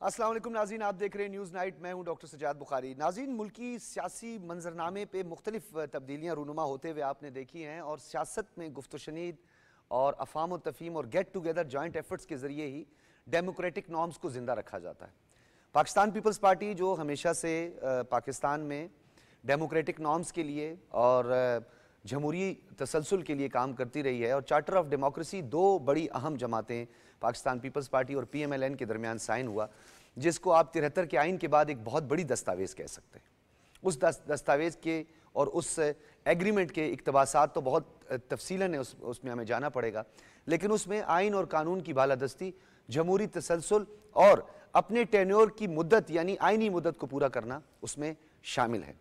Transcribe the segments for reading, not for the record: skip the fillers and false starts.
अस्सलाम वालेकुम नाज़रीन, आप देख रहे हैं न्यूज़ नाइट। मैं हूं डॉक्टर सजाद बुखारी। नाज़रीन, मुल्की सियासी मंजरनामे पे मुख्तलिफ तब्दीलियाँ रूनुमा होते हुए आपने देखी हैं और सियासत में गुफ्त शनीद और अफ़ाम व तफ़हीम और गेट टुगेदर जॉइंट एफर्ट्स के ज़रिए ही डेमोक्रेटिक नॉर्म्स को ज़िंदा रखा जाता है। पाकिस्तान पीपल्स पार्टी जो हमेशा से पाकिस्तान में डेमोक्रेटिक नॉर्म्स के लिए और जमहूरी तसलसल के लिए काम करती रही है और चार्टर ऑफ डेमोक्रेसी दो बड़ी अहम जमातें पाकिस्तान पीपल्स पार्टी और PMLN के दरमियान साइन हुआ, जिसको आप 73 के आइन के बाद एक बहुत बड़ी दस्तावेज़ कह सकते हैं। उस दस्तावेज़ के और उस एग्रीमेंट के इक़्तिबासात तो बहुत तफसीलन है, उसमें हमें जाना पड़ेगा, लेकिन उसमें आइन और कानून की बालादस्ती, जमहूरी तसलसल और अपने टेन्योर की मुद्दत यानी आइनी मुद्दत को पूरा करना उसमें शामिल है।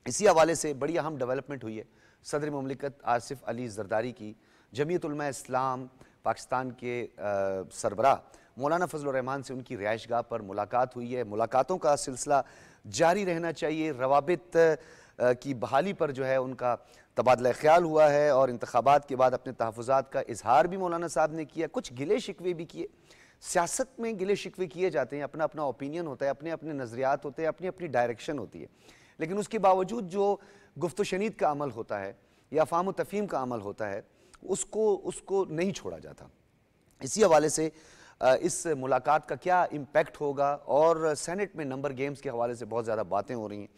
इसी हवाले से बड़ी अहम डेवलपमेंट हुई है। सदर मुमलिकत आसिफ अली जरदारी की जमीयत उलमा इस्लाम पाकिस्तान के सरबराह मौलाना फजल रहमान से उनकी रिहाइशगाह पर मुलाकात हुई है। मुलाकातों का सिलसिला जारी रहना चाहिए। रवाबित की बहाली पर जो है उनका तबादला ख्याल हुआ है और इंतखाबात के बाद अपने तहफ़्फ़ुज़ात का इजहार भी मौलाना साहब ने किया। कुछ गिले शिकवे भी किए। सियासत में गिले शिकवे किए जाते हैं, अपना अपना ओपिनियन होता है, अपने अपने नज़रियात होते हैं, अपनी अपनी डायरेक्शन होती है, लेकिन उसके बावजूद जो गुफ्त शनीद का अमल होता है या अफ़ाम व तफ़हीम का अमल होता है उसको नहीं छोड़ा जाता। इसी हवाले से इस मुलाकात का क्या इम्पैक्ट होगा और सेनेट में नंबर गेम्स के हवाले से बहुत ज़्यादा बातें हो रही हैं,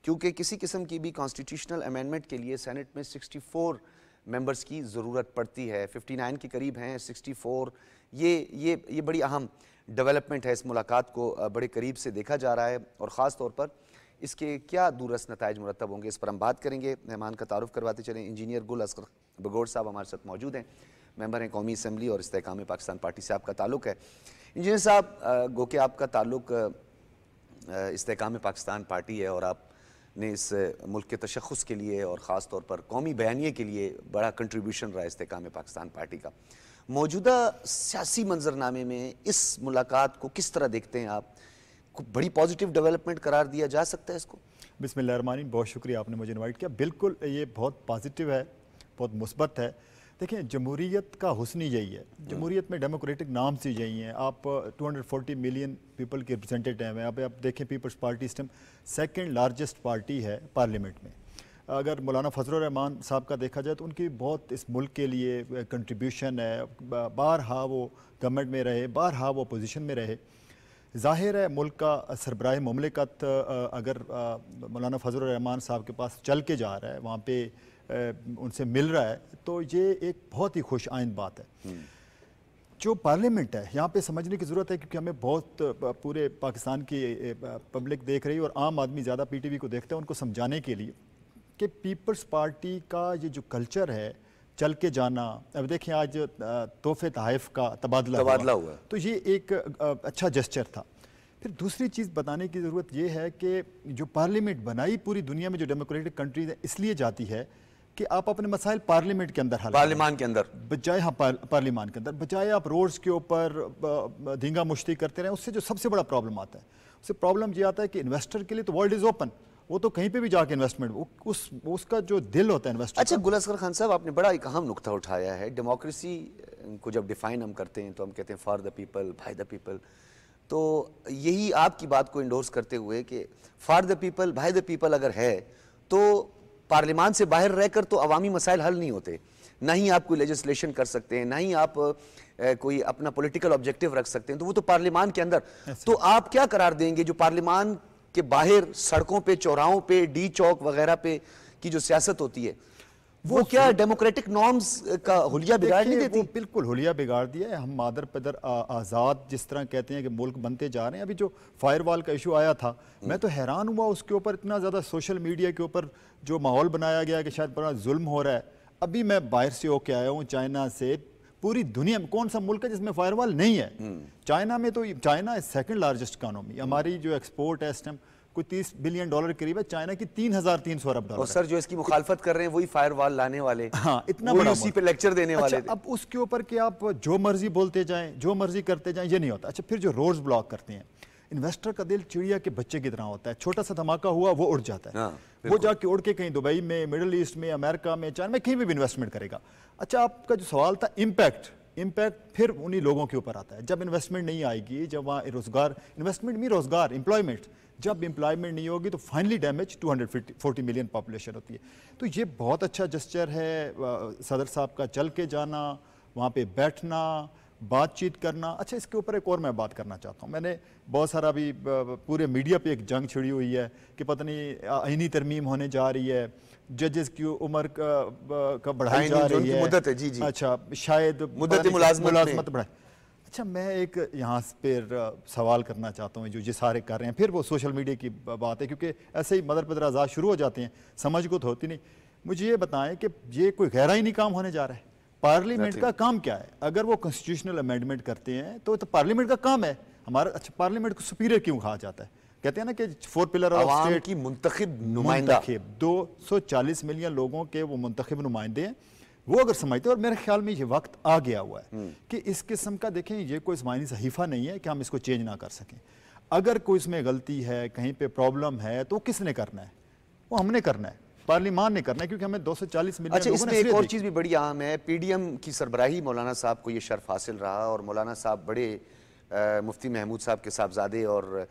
क्योंकि किसी किस्म की भी कॉन्स्टिट्यूशनल अमेंडमेंट के लिए सेनेट में 64 मेंबर्स की ज़रूरत पड़ती है। 59 के करीब हैं, 64। ये बड़ी अहम डेवलपमेंट है। इस मुलाकात को बड़े करीब से देखा जा रहा है और ख़ास तौर पर इसके क्या दूरस नताइज मुरतब होंगे, इस पर हम बात करेंगे। मेहमान का तारुफ करवाते चलें। इंजीनियर गुल असगर बगोड़ साहब हमारे साथ मौजूद हैं, मेंबर हैं कौमी असम्बली और इस्तेहकाम पाकिस्तान पार्टी से आपका ताल्लुक़ है। इंजीनियर साहब, गो के आपका ताल्लुक़ इस्तेहकाम पाकिस्तान पार्टी है और आपने इस मुल्क के तशख़्ख़ुस के लिए और ख़ास तौर पर कौमी बयानिए के लिए बड़ा कंट्रीब्यूशन रहा है इस्तेहकाम पाकिस्तान पार्टी का। मौजूदा सियासी मंजरनामे में इस मुलाकात को किस तरह देखते हैं आप? बड़ी पॉजिटिव डेवलपमेंट करार दिया जा सकता है इसको? बिस्मिल्लाहिर्रहमानिर्रहीम, बहुत शुक्रिया आपने मुझे इनवाइट किया। बिल्कुल ये बहुत पॉजिटिव है, बहुत मुस्बत है। देखिए, जमहूरियत का हुस्न यही है, जमहूरियत में डेमोक्रेटिक नाम्स ही यही हैं। आप 240 मिलियन पीपल के रिप्रेजेंटेटिव हैं। आप देखें, पीपल्स पार्टी इस टाइम सेकेंड लार्जेस्ट पार्टी है पार्लियामेंट में। अगर मौलाना फजल रहमान साहब का देखा जाए तो उनकी बहुत इस मुल्क के लिए कंट्रीब्यूशन है। बारहा वो गवर्नमेंट में रहे, बारहा वो पोजीशन में रहे। ज़ाहिर है मुल्क का सरबराह मुमलिकत अगर मौलाना फजल रहमान साहब के पास चल के जा रहा है, वहाँ पे उनसे मिल रहा है, तो ये एक बहुत ही खुश आइंद बात है। जो पार्लियामेंट है यहाँ पे समझने की ज़रूरत है, क्योंकि हमें बहुत पूरे पाकिस्तान की पब्लिक देख रही है और आम आदमी ज़्यादा PTV को देखता है, उनको समझाने के लिए कि पीपल्स पार्टी का ये जो कल्चर है चल के जाना। अब देखें, आज तोहफे तहफ़ का तबादला हुआ, तो ये एक अच्छा जेस्चर था। फिर दूसरी चीज़ बताने की ज़रूरत ये है कि जो पार्लियामेंट बनाई पूरी दुनिया में जो डेमोक्रेटिक कंट्रीज इसलिए जाती है कि आप अपने मसाइल पार्लियामेंट के अंदर हल करें, पार्लियामान के अंदर बजाय, हाँ पार्लियामान के अंदर, बजाय आप रोड्स के ऊपर धींगा मुश्ती करते रहें। उससे जो सबसे बड़ा प्रॉब्लम आता है, उससे प्रॉब्लम ये आता है कि इन्वेस्टर के लिए तो वर्ल्ड इज़ ओपन, वो तो कहीं पे भी जाके इन्वेस्टमेंट, उसका जो दिल होता है इन्वेस्टर। अच्छा, गुल असगर खान साहब, आपने बड़ा एक अहम नुक्ता उठाया है। डेमोक्रेसी को जब डिफाइन हम करते हैं तो हम कहते हैं for the people, by the people. तो यही आपकी बात को इंडोर्स करते हुए कि for the people, by the people अगर है तो पार्लियामान से बाहर रहकर तो अवामी मसाइल हल नहीं होते। ना ही आप कोई लेजिस्लेशन कर सकते हैं, ना ही आप कोई अपना पॉलिटिकल ऑब्जेक्टिव रख सकते हैं, तो वो तो पार्लियामान के अंदर। तो आप क्या करार देंगे जो पार्लियामान के बाहर सड़कों पे, चौराहों पे, डी चौक वगैरह पे की जो सियासत होती है, वो क्या डेमोक्रेटिक नॉर्म्स का हुलिया बिगाड़ नहीं देती? वो बिल्कुल हुलिया बिगाड़ दिया है। हम मादर पैदर आज़ाद जिस तरह कहते हैं कि मुल्क बनते जा रहे हैं। अभी जो फायरवॉल का इशू आया था, मैं तो हैरान हुआ उसके ऊपर, इतना ज़्यादा सोशल मीडिया के ऊपर जो माहौल बनाया गया कि शायद बड़ा जुल्म हो रहा है। अभी मैं बाहर से होके आया हूँ, चाइना से। पूरी दुनिया में कौन सा मुल्क है जिसमें फायरवॉल नहीं है? चाइना में तो, चाइना सेकेंड लार्जेस्ट इकानमी, हमारी जो एक्सपोर्ट है इस टाइम कोई $30 बिलियन करीब है, चाइना की 3,300 अरब डॉलर। और सर जो इसकी मुखालफत कर रहे हैं वही फायरवॉल लाने वाले, हाँ, इतना बड़ा उसी पे लेक्चर देने वाले। अब उसके ऊपर कि आप जो मर्जी बोलते जाएं, जो मर्जी करते जाएं, ये नहीं होता। अच्छा, फिर जो रोड्स ब्लॉक करते हैं, इन्वेस्टर का दिल चिड़िया के बच्चे की तरह होता है। छोटा सा धमाका हुआ वो उड़ जाता है, वो जाके उड़ के कहीं दुबई में, मिडिल ईस्ट में, अमेरिका में, चाइना में, कहीं भी इन्वेस्टमेंट करेगा। अच्छा, आपका जो सवाल था इम्पैक्ट, इम्पैक्ट फिर उन्हीं लोगों के ऊपर आता है। जब इन्वेस्टमेंट नहीं आएगी, जब वहाँ रोजगार, इन्वेस्टमेंट में रोजगार, एम्प्लॉयमेंट, जब एम्प्लॉयमेंट नहीं होगी तो फाइनली डैमेज 240 मिलियन पॉपुलेशन होती है। तो ये बहुत अच्छा जस्चर है सदर साहब का, चल के जाना, वहाँ पे बैठना, बातचीत करना। अच्छा, इसके ऊपर एक और मैं बात करना चाहता हूँ। मैंने बहुत सारा अभी पूरे मीडिया पे एक जंग छिड़ी हुई है कि पता नहीं आईनी तरमीम होने जा रही है, जजेस की उम्र का बढ़ाई जा रही है, मुद्दत है, जी जी, अच्छा शायद मुद्दत मुलाजमत बढ़ाए। अच्छा, मैं एक यहाँ पर सवाल करना चाहता हूँ, जो ये सारे कर रहे हैं, फिर वो सोशल मीडिया की बात है, क्योंकि ऐसे ही मदर पदर आज़ाद शुरू हो जाते हैं, समझ को तो होती नहीं। मुझे ये बताएं कि ये कोई गहरा ही नहीं काम होने जा रहा है। पार्लियामेंट का काम क्या है? अगर वो कॉन्स्टिट्यूशनल अमेंडमेंट करते हैं तो पार्लियामेंट का काम है हमारा। अच्छा, पार्लियामेंट को सुपीरियर क्यों कहा जाता है? कहते हैं ना कि 4 पिलर ऑफ स्टेट की मुंतखब नुमाइंदा, 240 मिलियन लोगों के वो मुंतखब नुमाइंदे हैं, वो अगर समझते हैं। और मेरे ख्याल में ये वक्त आ गया हुआ है कि इस किस्म का, देखें, ये कोई ज़मानी सहीफ़ा नहीं है कि हम इसको चेंज ना कर सकें। अगर कोई इसमें गलती है, कहीं पे प्रॉब्लम है, तो किसने करना है? वो हमने करना है, पार्लियामान ने करना है, क्योंकि हमें 240 मिलियन। अच्छा, इसमें एक और चीज़ भी बड़ी अहम है। पीडीएम की सरबराही मौलाना साहब को ये शर्फ हासिल रहा, और मौलाना साहब बड़े मुफ्ती महमूद साहब के साहबजादे, और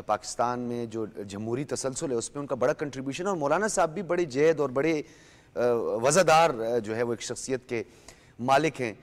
पाकिस्तान में जो जमहूरी तसलसल है उसमें उनका बड़ा कंट्रीब्यूशन है। और मौलाना साहब भी बड़े जहद और बड़े वज़ादार जो है वो एक शख्सियत के मालिक हैं।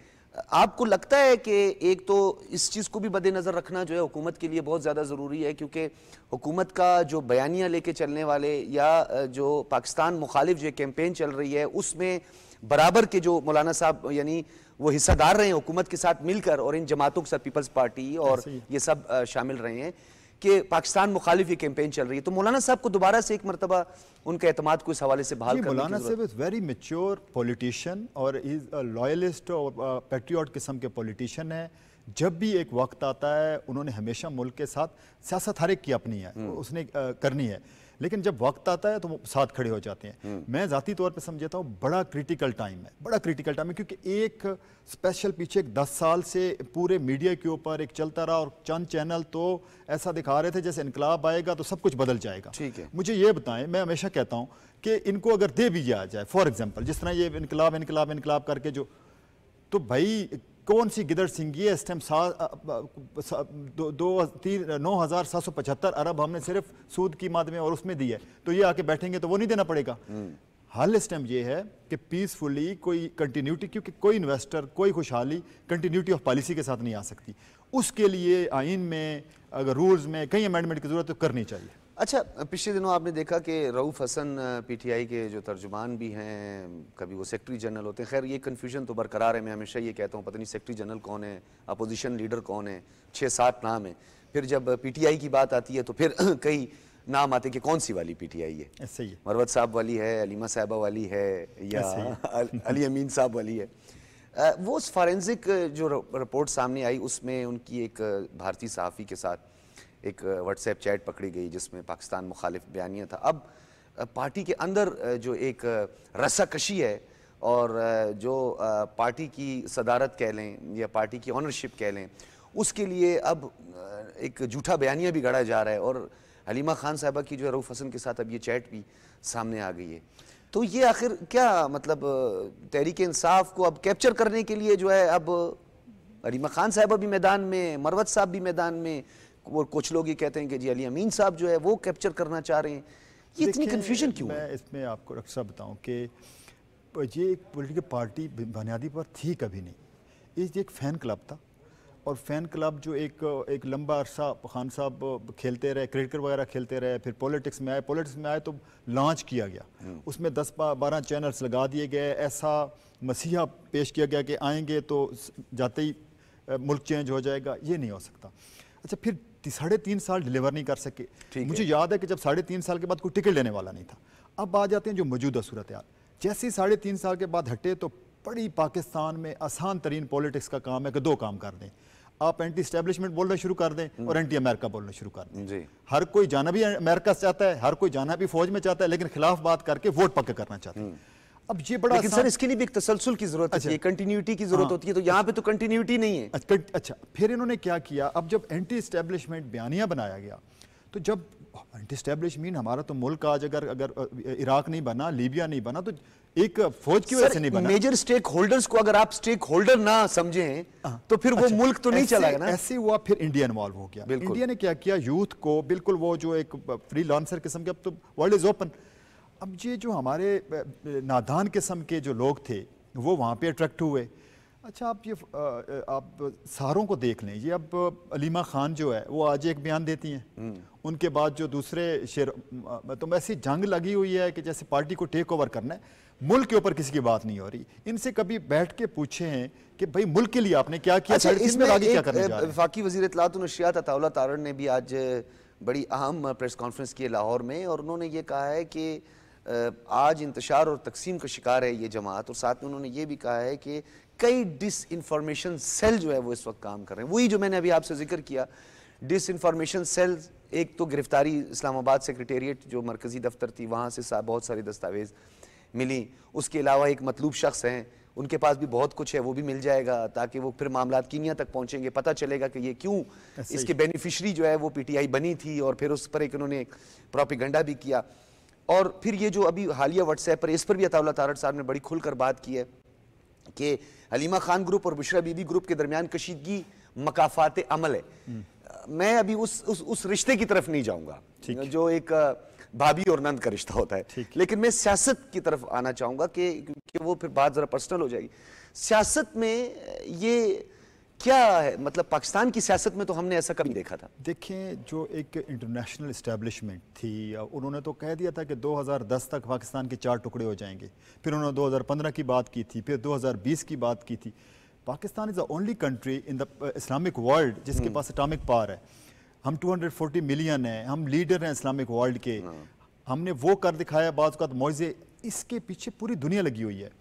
आपको लगता है कि एक तो इस चीज़ को भी मद्देनज़र रखना जो है हुकूमत के लिए बहुत ज़्यादा ज़रूरी है, क्योंकि हुकूमत का जो बयानियाँ लेके चलने वाले या जो पाकिस्तान मुखालिफ जो कैंपेन चल रही है उसमें बराबर के जो मौलाना साहब यानी वो हिस्सेदार रहे हैं हुकूमत के साथ मिलकर, और इन जमातों के साथ पीपल्स पार्टी और ये सब शामिल रहे हैं कि पाकिस्तान मुखालिफ ये कैंपेन चल रही है। तो मौलाना साहब को दोबारा से एक मरतबा उनका एतमाद को इस हवाले से बहाल करने की मौलाना साहब इज़ वेरी मैच्योर पॉलिटिशियन और इज़ अ लॉयलिस्ट और पैट्रियट किस्म के पॉलिटिशियन है। जब भी एक वक्त आता है, उन्होंने हमेशा मुल्क के साथ सियासत हर एक की अपनी है, उसने करनी है, लेकिन जब वक्त आता है तो वो साथ खड़े हो जाते हैं। मैं ज़ाती तौर पे समझता हूँ बड़ा क्रिटिकल टाइम है, बड़ा क्रिटिकल टाइम है, क्योंकि एक स्पेशल पीछे 10 साल से पूरे मीडिया के ऊपर एक चलता रहा, और चंद चैनल तो ऐसा दिखा रहे थे जैसे इनकलाब आएगा तो सब कुछ बदल जाएगा। ठीक है, मुझे ये बताएं, मैं हमेशा कहता हूँ कि इनको अगर दे भी दिया जाए, फॉर एग्जाम्पल जिस तरह ये इनकलाब इनकलाब इनकलाब करके जो, तो भाई कौन सी गिदड़ सिंगी है? इस टाइम 9,775 अरब हमने सिर्फ सूद की मद में और उसमें दी है, तो ये आके बैठेंगे तो वो नहीं देना पड़ेगा। हल इस टाइम ये है कि पीसफुली कोई कंटिन्यूटी, क्योंकि कोई इन्वेस्टर, कोई खुशहाली कंटिन्यूटी ऑफ पॉलिसी के साथ नहीं आ सकती। उसके लिए आइन में, अगर रूल्स में कई अमेंडमेंट की जरूरत तो करनी चाहिए। अच्छा, पिछले दिनों आपने देखा कि रऊफ हसन पीटीआई के जो तर्जुमान भी हैं, कभी वो सेक्रेटरी जनरल होते हैं। खैर, ये कन्फ्यूजन तो बरकरार है। मैं हमेशा ये कहता हूँ पता नहीं सेक्रेटरी जनरल कौन है, अपोजिशन लीडर कौन है, 6-7 नाम है। फिर जब पीटीआई की बात आती है तो फिर कई नाम आते हैं कि कौन सी वाली पीटीआई है। ऐसे ही मरवत साहब वाली है, अलीमा साहबा वाली है, या अली अमीन साहब वाली है। वो फॉरेंसिक जो रिपोर्ट सामने आई उसमें उनकी एक भारतीय सहाफ़ी के साथ एक व्हाट्सएप चैट पकड़ी गई जिसमें पाकिस्तान मुखालिफ बयानिया था। अब पार्टी के अंदर जो एक रस्साकशी है और जो पार्टी की सदारत कह लें या पार्टी की ऑनरशिप कह लें, उसके लिए अब एक झूठा बयानिया भी गढ़ा जा रहा है। और हलीमा खान साहबा की जो है रऊफ हसन के साथ अब ये चैट भी सामने आ गई है। तो ये आखिर क्या मतलब तहरीक इंसाफ को अब कैप्चर करने के लिए जो है अब हलीमा खान साहबा भी मैदान में, मरवत साहब भी मैदान में, और कुछ लोग ये कहते हैं कि जी अली अमीन साहब जो है वो कैप्चर करना चाह रहे हैं। ये इतनी कंफ्यूजन क्यों? मैं इसमें आपको डॉक्टर साहब बताऊं कि ये एक पॉलिटिकल पार्टी बुनियादी पर थी कभी नहीं। ये एक फ़ैन क्लब था, और फ़ैन क्लब जो एक लंबा अरसा खान साहब खेलते रहे, क्रिकेट वगैरह खेलते रहे, फिर पॉलिटिक्स में आए तो लॉन्च किया गया, उसमें 10-12 चैनल्स लगा दिए गए, ऐसा मसीहा पेश किया गया कि आएंगे तो जाते ही मुल्क चेंज हो जाएगा। ये नहीं हो सकता। अच्छा, फिर 3.5 साल डिलीवर नहीं कर सके। मुझे याद है कि जब 3.5 साल के बाद कोई टिकट लेने वाला नहीं था। अब आ जाते हैं जो मौजूदा सूरत हाल, जैसे ही 3.5 साल के बाद हटे तो बड़ी पाकिस्तान में आसान तरीन पॉलिटिक्स का काम है कि 2 काम कर दें। आप एंटी स्टैब्लिशमेंट बोलना शुरू कर दें और एंटी अमेरिका बोलना शुरू कर दें जी। हर कोई जाना भी अमेरिका से चाहता है, हर कोई जाना भी फौज में चाहता है, लेकिन खिलाफ बात करके वोट पक्का करना चाहता है। अब ये बड़ा, लेकिन सर इसके लिए भी एक तसलसल की जरूरत है, कंटिन्यूटी की जरूरत होती है, तो यहाँ पे तो कंटिन्यूटी नहीं है। अच्छा, फिर इन्होंने क्या किया, अब जब एंटी एस्टेब्लिशमेंट बयानिया बनाया गया तो जब एंटी एस्टेब्लिशमेंट हमारा तो मुल्क आज अगर इराक नहीं बना, लीबिया नहीं बना, तो एक फौज की वजह से नहीं बना। मेजर स्टेक होल्डर्स को अगर आप स्टेक होल्डर ना समझें तो फिर वो मुल्क तो नहीं चलाएगा ना। ऐसे हुआ, फिर इंडिया इन्वॉल्व हो गया। इंडिया ने क्या किया, यूथ को बिल्कुल वो जो एक फ्री लॉन्सर किस्म के, अब तो वर्ल्ड इज ओपन, अब ये जो हमारे नादान किस्म के जो लोग थे वो वहाँ पे अट्रैक्ट हुए। अच्छा, आप सारों को देख लें, ये अब अलीमा खान जो है वो आज एक बयान देती हैं, उनके बाद जो दूसरे शेर, तो ऐसी जंग लगी हुई है कि जैसे पार्टी को टेक ओवर करना है, मुल्क के ऊपर किसी की बात नहीं हो रही। इनसे कभी बैठ के पूछे हैं कि भाई मुल्क के लिए आपने क्या किया? अच्छा, इसमें आगे क्या करने जा रहे हैं? वफाकी वज़ीर इत्तलात व नशरियात अताउल्लाह तारड़ ने भी आज बड़ी अहम प्रेस कॉन्फ्रेंस की है लाहौर में, और उन्होंने ये कहा है कि आज इंतशार और तकसीम का शिकार है ये जमात, और साथ में उन्होंने ये भी कहा है कि कई डिसइंफॉर्मेशन सेल जो है वो इस वक्त काम कर रहे हैं। वही जो मैंने अभी आपसे जिक्र किया, डिसइंफॉर्मेशन सेल, एक तो गिरफ्तारी इस्लामाबाद सेक्रेटेरिएट जो मरकजी दफ्तर थी वहाँ से बहुत सारी दस्तावेज मिली, उसके अलावा एक मतलूब शख्स हैं, उनके पास भी बहुत कुछ है, वो भी मिल जाएगा ताकि वो फिर मामला कीनिया तक पहुंचेंगे, पता चलेगा कि ये क्यों इसके बेनिफिशरी जो है वो पीटीआई बनी थी, और फिर उस पर एक उन्होंने प्रोपेगेंडा भी किया। और फिर ये जो अभी हालिया व्हाट्सएप पर, इस पर भी अताउल्लाह तारड़ साहब ने बड़ी खुलकर बात की है कि हलीमा खान ग्रुप और बुशरा बीबी ग्रुप के दरमियान कशीदगी मकाफात अमल है। मैं अभी उस रिश्ते की तरफ नहीं जाऊंगा जो एक भाभी और नंद का रिश्ता होता है, लेकिन मैं सियासत की तरफ आना चाहूंगा कि वो फिर बात जरा पर्सनल हो जाएगी। सियासत में ये क्या है, मतलब पाकिस्तान की सियासत में तो हमने ऐसा कभी देखा था। देखें, जो एक इंटरनेशनल इस्टेब्लिशमेंट थी, उन्होंने तो कह दिया था कि 2010 तक पाकिस्तान के 4 टुकड़े हो जाएंगे, फिर उन्होंने 2015 की बात की थी, फिर 2020 की बात की थी। Pakistan is the only country in the Islamic world जिसके पास एटॉमिक पावर है। हम 240 मिलियन हैं, हम लीडर हैं इस्लामिक वर्ल्ड के, हमने वो कर दिखाया, बाज़ औक़ात मौज़े, इसके पीछे पूरी दुनिया लगी हुई है।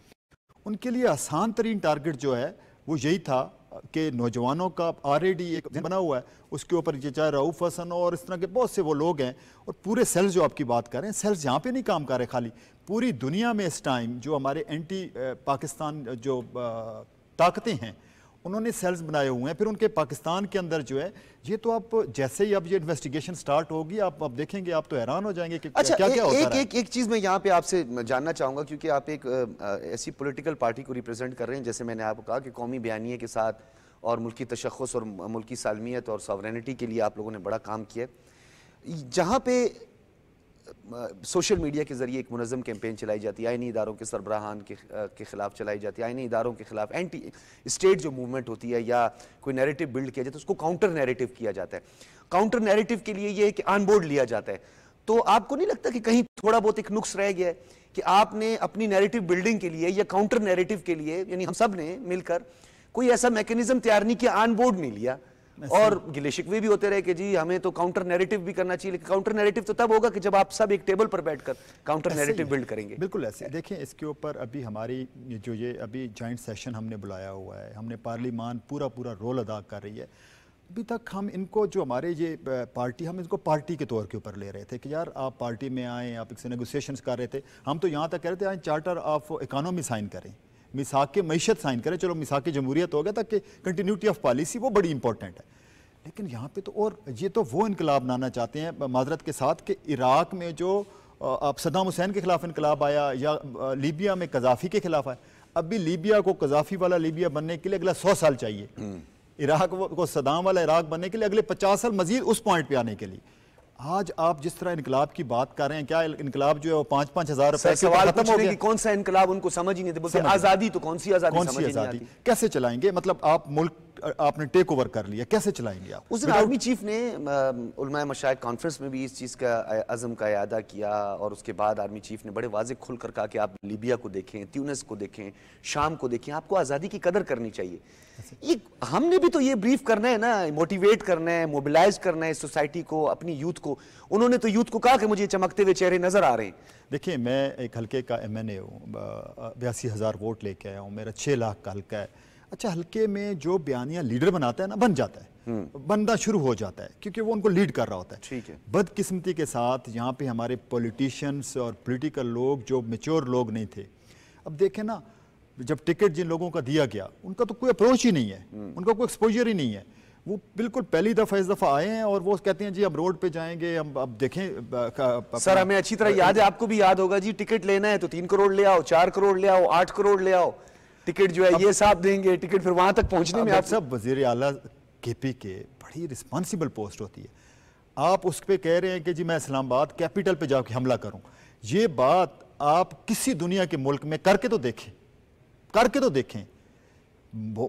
उनके लिए आसान तरीन टारगेट जो है वो यही था कि नौजवानों का ऑलरेडी एक बना हुआ है, उसके ऊपर ये चाहे रऊफ़ हसन और इस तरह के बहुत से वो लोग हैं, और पूरे सेल्स जो आपकी बात कर रहे हैं, सेल्स यहाँ पे नहीं काम कर रहे, खाली पूरी दुनिया में इस टाइम जो हमारे एंटी पाकिस्तान जो ताकतें हैं उन्होंने सेल्स बनाए हुए हैं। फिर उनके पाकिस्तान के अंदर जो है, ये तो आप जैसे ही अब ये इन्वेस्टिगेशन स्टार्ट होगी, आप देखेंगे, आप तो हैरान हो जाएंगे कि अच्छा, क्या होता है। एक चीज़ मैं यहाँ पे आपसे जानना चाहूँगा, क्योंकि आप एक ऐसी पॉलिटिकल पार्टी को रिप्रेजेंट कर रहे हैं, जैसे मैंने आपको कहा कि कौमी बयानिए के साथ और मुल्की तशख़्ख़ुस और मुल्की सालमियत और सॉवरेनिटी के लिए आप लोगों ने बड़ा काम किया, जहाँ पे सोशल मीडिया के जरिए एक मुनज़्ज़म कैंपेन चलाई जाती है, आइनी इदारों के सरबराहान के खिलाफ चलाई जाती है, आइनी इदारों के खिलाफ एंटी स्टेट जो मूवमेंट होती है या कोई नैरेटिव बिल्ड किया जाता है, उसको काउंटर नैरेटिव किया जाता है। काउंटर नैरेटिव के लिए ये है कि ऑन बोर्ड लिया जाता है। तो आपको नहीं लगता कि कहीं थोड़ा बहुत एक नुक्स रह गया है कि आपने अपनी नैरेटिव बिल्डिंग के लिए या काउंटर नैरेटिव के लिए, यानी हम सब ने मिलकर कोई ऐसा मैकेनिज्म तैयार नहीं किया, ऑन बोर्ड नहीं लिया, और गिले शिकवे भी होते रहे कि जी हमें तो काउंटर नैरेटिव भी करना चाहिए, लेकिन काउंटर नैरेटिव तो तब होगा कि जब आप सब एक टेबल पर बैठकर काउंटर नैरेटिव बिल्ड करेंगे। बिल्कुल ऐसे। देखें, इसके ऊपर अभी हमारी जो ये अभी जॉइंट सेशन हमने बुलाया हुआ है, हमने पार्लिमान पूरा रोल अदा कर रही है। अभी तक हम इनको जो हमारे ये पार्टी, हम इसको पार्टी के तौर के ऊपर ले रहे थे कि यार आप पार्टी में आएँ, आप इससे नेगोशिएशंस कर रहे थे। हम तो यहाँ तक कह रहे थे आए चार्टर ऑफ इकानमी साइन करें, मिसाक मईशत साइन करें, चलो मिसाक जमहूरियत हो गया, ताकि कंटिन्यूटी ऑफ पॉलिसी वो बड़ी इंपॉर्टेंट है। लेकिन यहाँ पे तो और ये तो वो इनकलाब लाना चाहते हैं माजरत के साथ कि इराक में जो अब सद्दाम हुसैन के खिलाफ इनकलाब आया या लीबिया में कज़ाफ़ी के खिलाफ आया, अब भी लीबिया को कज़ाफ़ी वाला लीबिया बनने के लिए अगला 100 साल चाहिए, इराक को सद्दाम वाला इराक बनने के लिए अगले 50 साल मजीद उस पॉइंट पे आने के लिए। आज आप जिस तरह इनकलाब की बात कर रहे हैं, क्या इनकलाब जो है वो 5-5 हज़ार रुपए सवाल खत्म हो गया, कौन सा इनकलाब उनको समझ ही नहीं थे, बोलते आज़ादी तो कौन सी आज़ादी, कैसे चलाएंगे, मतलब आप मुल्क आपने टेक ओवर कर लिया, कैसे चलाएंगे आप? उस दिन आर्मी चीफ ने उलमाए मशाइख कॉन्फ्रेंस में भी इस चीज़ का अज़म का इयादा किया, और उसके बाद आर्मी चीफ ने बड़े वाज़ेह खुलकर कहा कि आप लीबिया को देखें, ट्यूनिस को देखें, शाम को देखें, आपको आज़ादी की कदर करनी चाहिए। ये हमने भी तो ये ब्रीफ करना है ना, मोटिवेट करना है, मोबिलाइज करना है सोसाइटी को, अपनी यूथ को। उन्होंने तो यूथ को कहा कि मुझे चमकते हुए चेहरे नजर आ रहे हैं। देखिए, मैं एक हल्के का MNA हूँ, 82,000 वोट लेके आया हूँ, मेरा 6 लाख का हल्का है। अच्छा, हल्के में जो बयानिया लीडर बनाता है ना, बन जाता है, बनना शुरू हो जाता है, क्योंकि वो उनको लीड कर रहा होता है। ठीक है। बदकिस्मती के साथ यहाँ पे हमारे पॉलिटिशियंस और पॉलिटिकल लोग जो मैच्योर लोग नहीं थे, अब देखें ना, जब टिकट जिन लोगों का दिया गया उनका तो कोई अप्रोच ही नहीं है, उनका कोई एक्सपोजर ही नहीं है। वो बिल्कुल पहली दफ़ा इस दफ़ा आए हैं और वो कहते हैं जी हम रोड पे जाएंगे, हम अब देखें। सर हमें अच्छी तरह याद है, आपको भी याद होगा जी, टिकट लेना है तो 3 करोड़ ले आओ, 4 करोड़ ले आओ, 8 करोड़ ले आओ, टिकट जो है ये साहब देंगे, टिकट फिर वहां तक पहुंचने में आप सब वजीर आला केपी के बड़ी रिस्पॉन्सिबल पोस्ट होती है, आप उस पर कह रहे हैं कि जी मैं इस्लामाबाद कैपिटल पे जाके हमला करूं। ये बात आप किसी दुनिया के मुल्क में करके तो देखें, करके तो देखें।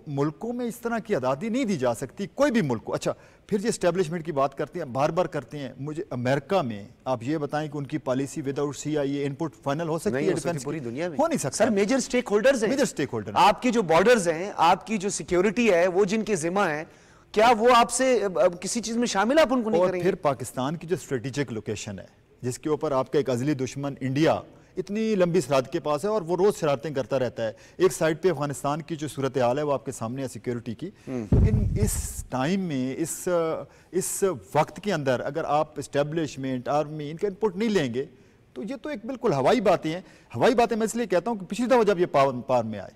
मुल्कों में इस तरह की आज़ादी नहीं दी जा सकती, कोई भी मुल्क को। अच्छा, फिर जो एस्टेब्लिशमेंट की बात करते हैं, बार बार करते हैं, मुझे अमेरिका में आप ये बताएं कि उनकी policy without CIA input final हो सकती है? डिफेंस पूरी दुनिया में हो नहीं सकता। सर मेजर स्टेक होल्डर्स हैं, मेजर स्टेक होल्डर आपकी जो बॉर्डर्स हैं, आपकी जो सिक्योरिटी है, वो जिनके जिम्मा है, क्या वो आपसे किसी चीज में शामिल आप उनको नहीं करेंगे? फिर पाकिस्तान की जो स्ट्रेटेजिक लोकेशन है, जिसके ऊपर आपका एक अजली दुश्मन इंडिया इतनी लंबी सरहद के पास है और वो रोज शरारतें करता रहता है। एक साइड पे अफगानिस्तान की जो सूरत हाल है वो आपके सामने है सिक्योरिटी की, लेकिन इस टाइम में इस वक्त के अंदर अगर आप इस्टेब्लिशमेंट आर्मी इनका इनपुट नहीं लेंगे तो ये तो एक बिल्कुल हवाई बातें हैं। हवाई बातें मैं इसलिए कहता हूँ कि पिछली दफ़ा जब ये पार में आए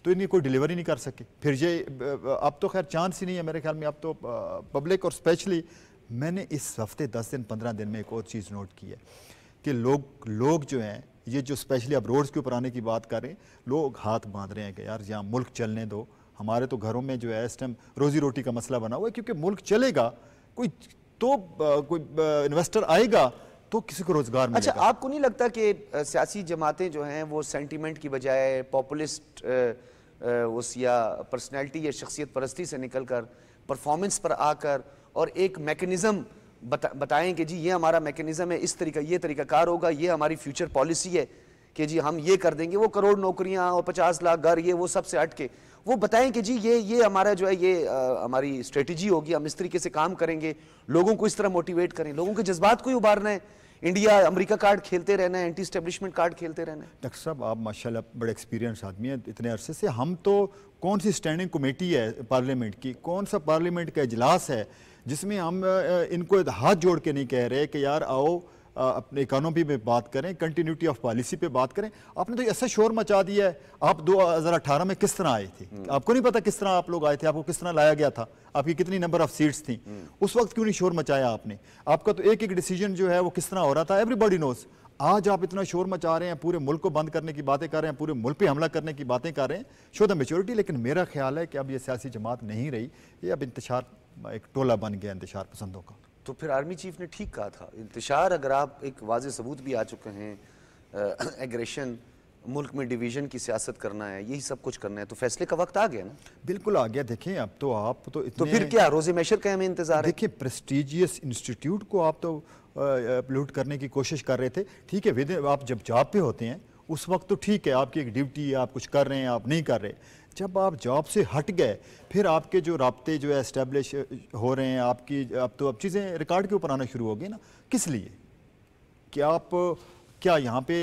तो इन्हें कोई डिलीवरी नहीं कर सके। फिर ये अब तो खैर चांस ही नहीं है मेरे ख्याल में, अब तो पब्लिक और स्पेशली मैंने इस हफ्ते 10 दिन 15 दिन में एक और चीज़ नोट की है कि लोग जो हैं, ये जो स्पेशली अब रोड्स के ऊपर आने की बात कर रहे हैं, लोग हाथ बांध रहे हैं कि यार यहाँ मुल्क चलने दो, हमारे तो घरों में जो है इस टाइम रोजी रोटी का मसला बना हुआ है, क्योंकि मुल्क चलेगा कोई इन्वेस्टर आएगा तो किसी को रोजगार मिलेगा। अच्छा, आपको नहीं लगता कि सियासी जमातें जो हैं वो सेंटीमेंट की बजाय पॉपुलिस्ट या पर्सनैलिटी या शख्सियत परस्ती से निकल कर परफॉर्मेंस पर आकर और एक मैकेनिज्म बताएं कि जी ये हमारा मैकेनिज्म है, इस तरीका ये तरीकाकार होगा, ये हमारी फ्यूचर पॉलिसी है कि जी हम ये कर देंगे, वो करोड़ नौकरियां और 50 लाख घर, ये वो सबसे हट के वो बताएं कि जी ये हमारा जो है ये हमारी स्ट्रेटजी होगी, हम इस तरीके से काम करेंगे, लोगों को इस तरह मोटिवेट करें, लोगों के जज्बात को ही उभारना है। इंडिया अमेरिका कार्ड खेलते रहना है, एंटी एस्टेब्लिशमेंट कार्ड खेलते रहना है। डॉक्टर साहब आप माशाल्लाह बड़े एक्सपीरियंस आदमी हैं इतने अरसे से। हम तो कौन सी स्टैंडिंग कमेटी है पार्लियामेंट की, कौन सा पार्लियामेंट का इजलास है जिसमें हम इनको हाथ जोड़ के नहीं कह रहे कि यार आओ अपने इकोनॉमी पे बात करें, कंटिन्यूटी ऑफ पॉलिसी पे बात करें। आपने तो ऐसा शोर मचा दिया है। आप 2018 में किस तरह आए थे? आपको नहीं पता किस तरह आप लोग आए थे, आपको किस तरह लाया गया था, आपकी कितनी नंबर ऑफ सीट्स थी, उस वक्त क्यों नहीं शोर मचाया आपने? आपका तो एक एक डिसीजन जो है वो किस तरह हो रहा था, एवरीबॉडी नोज। आज आप इतना शोर मचा रहे हैं, पूरे मुल्क को बंद करने की बातें कर रहे हैं, पूरे मुल्क पे हमला करने की बातें कर रहे हैं, शो द मेच्योरिटी। लेकिन मेरा ख्याल है कि अब ये सियासी जमात नहीं रही, ये अब इंतशार एक टोला बन गया इंतशार पसंदों का। तो फिर आर्मी चीफ ने ठीक कहा था, इंतशार अगर आप एक वाज़े सबूत भी आ चुके हैं, एग्रेशन, मुल्क में डिवीजन की सियासत करना है, यही सब कुछ करना है, तो फैसले का वक्त आ गया ना। बिल्कुल आ गया। देखें अब तो आप तो इतने, तो फिर क्या रोजे मैशर का हमें इंतजार है? देखिए प्रेस्टिजियस इंस्टीट्यूट को आप तो लूट करने की कोशिश कर रहे थे। ठीक है, आप जब जॉब पे होते हैं उस वक्त तो ठीक है, आपकी एक ड्यूटी है, आप कुछ कर रहे हैं, आप नहीं कर रहे। जब आप जॉब से हट गए फिर आपके जो राब्ते जो है एस्टेब्लिश हो रहे हैं, आपकी अब चीज़ें रिकॉर्ड के ऊपर आना शुरू हो गई ना। किस लिए? क्या यहाँ पे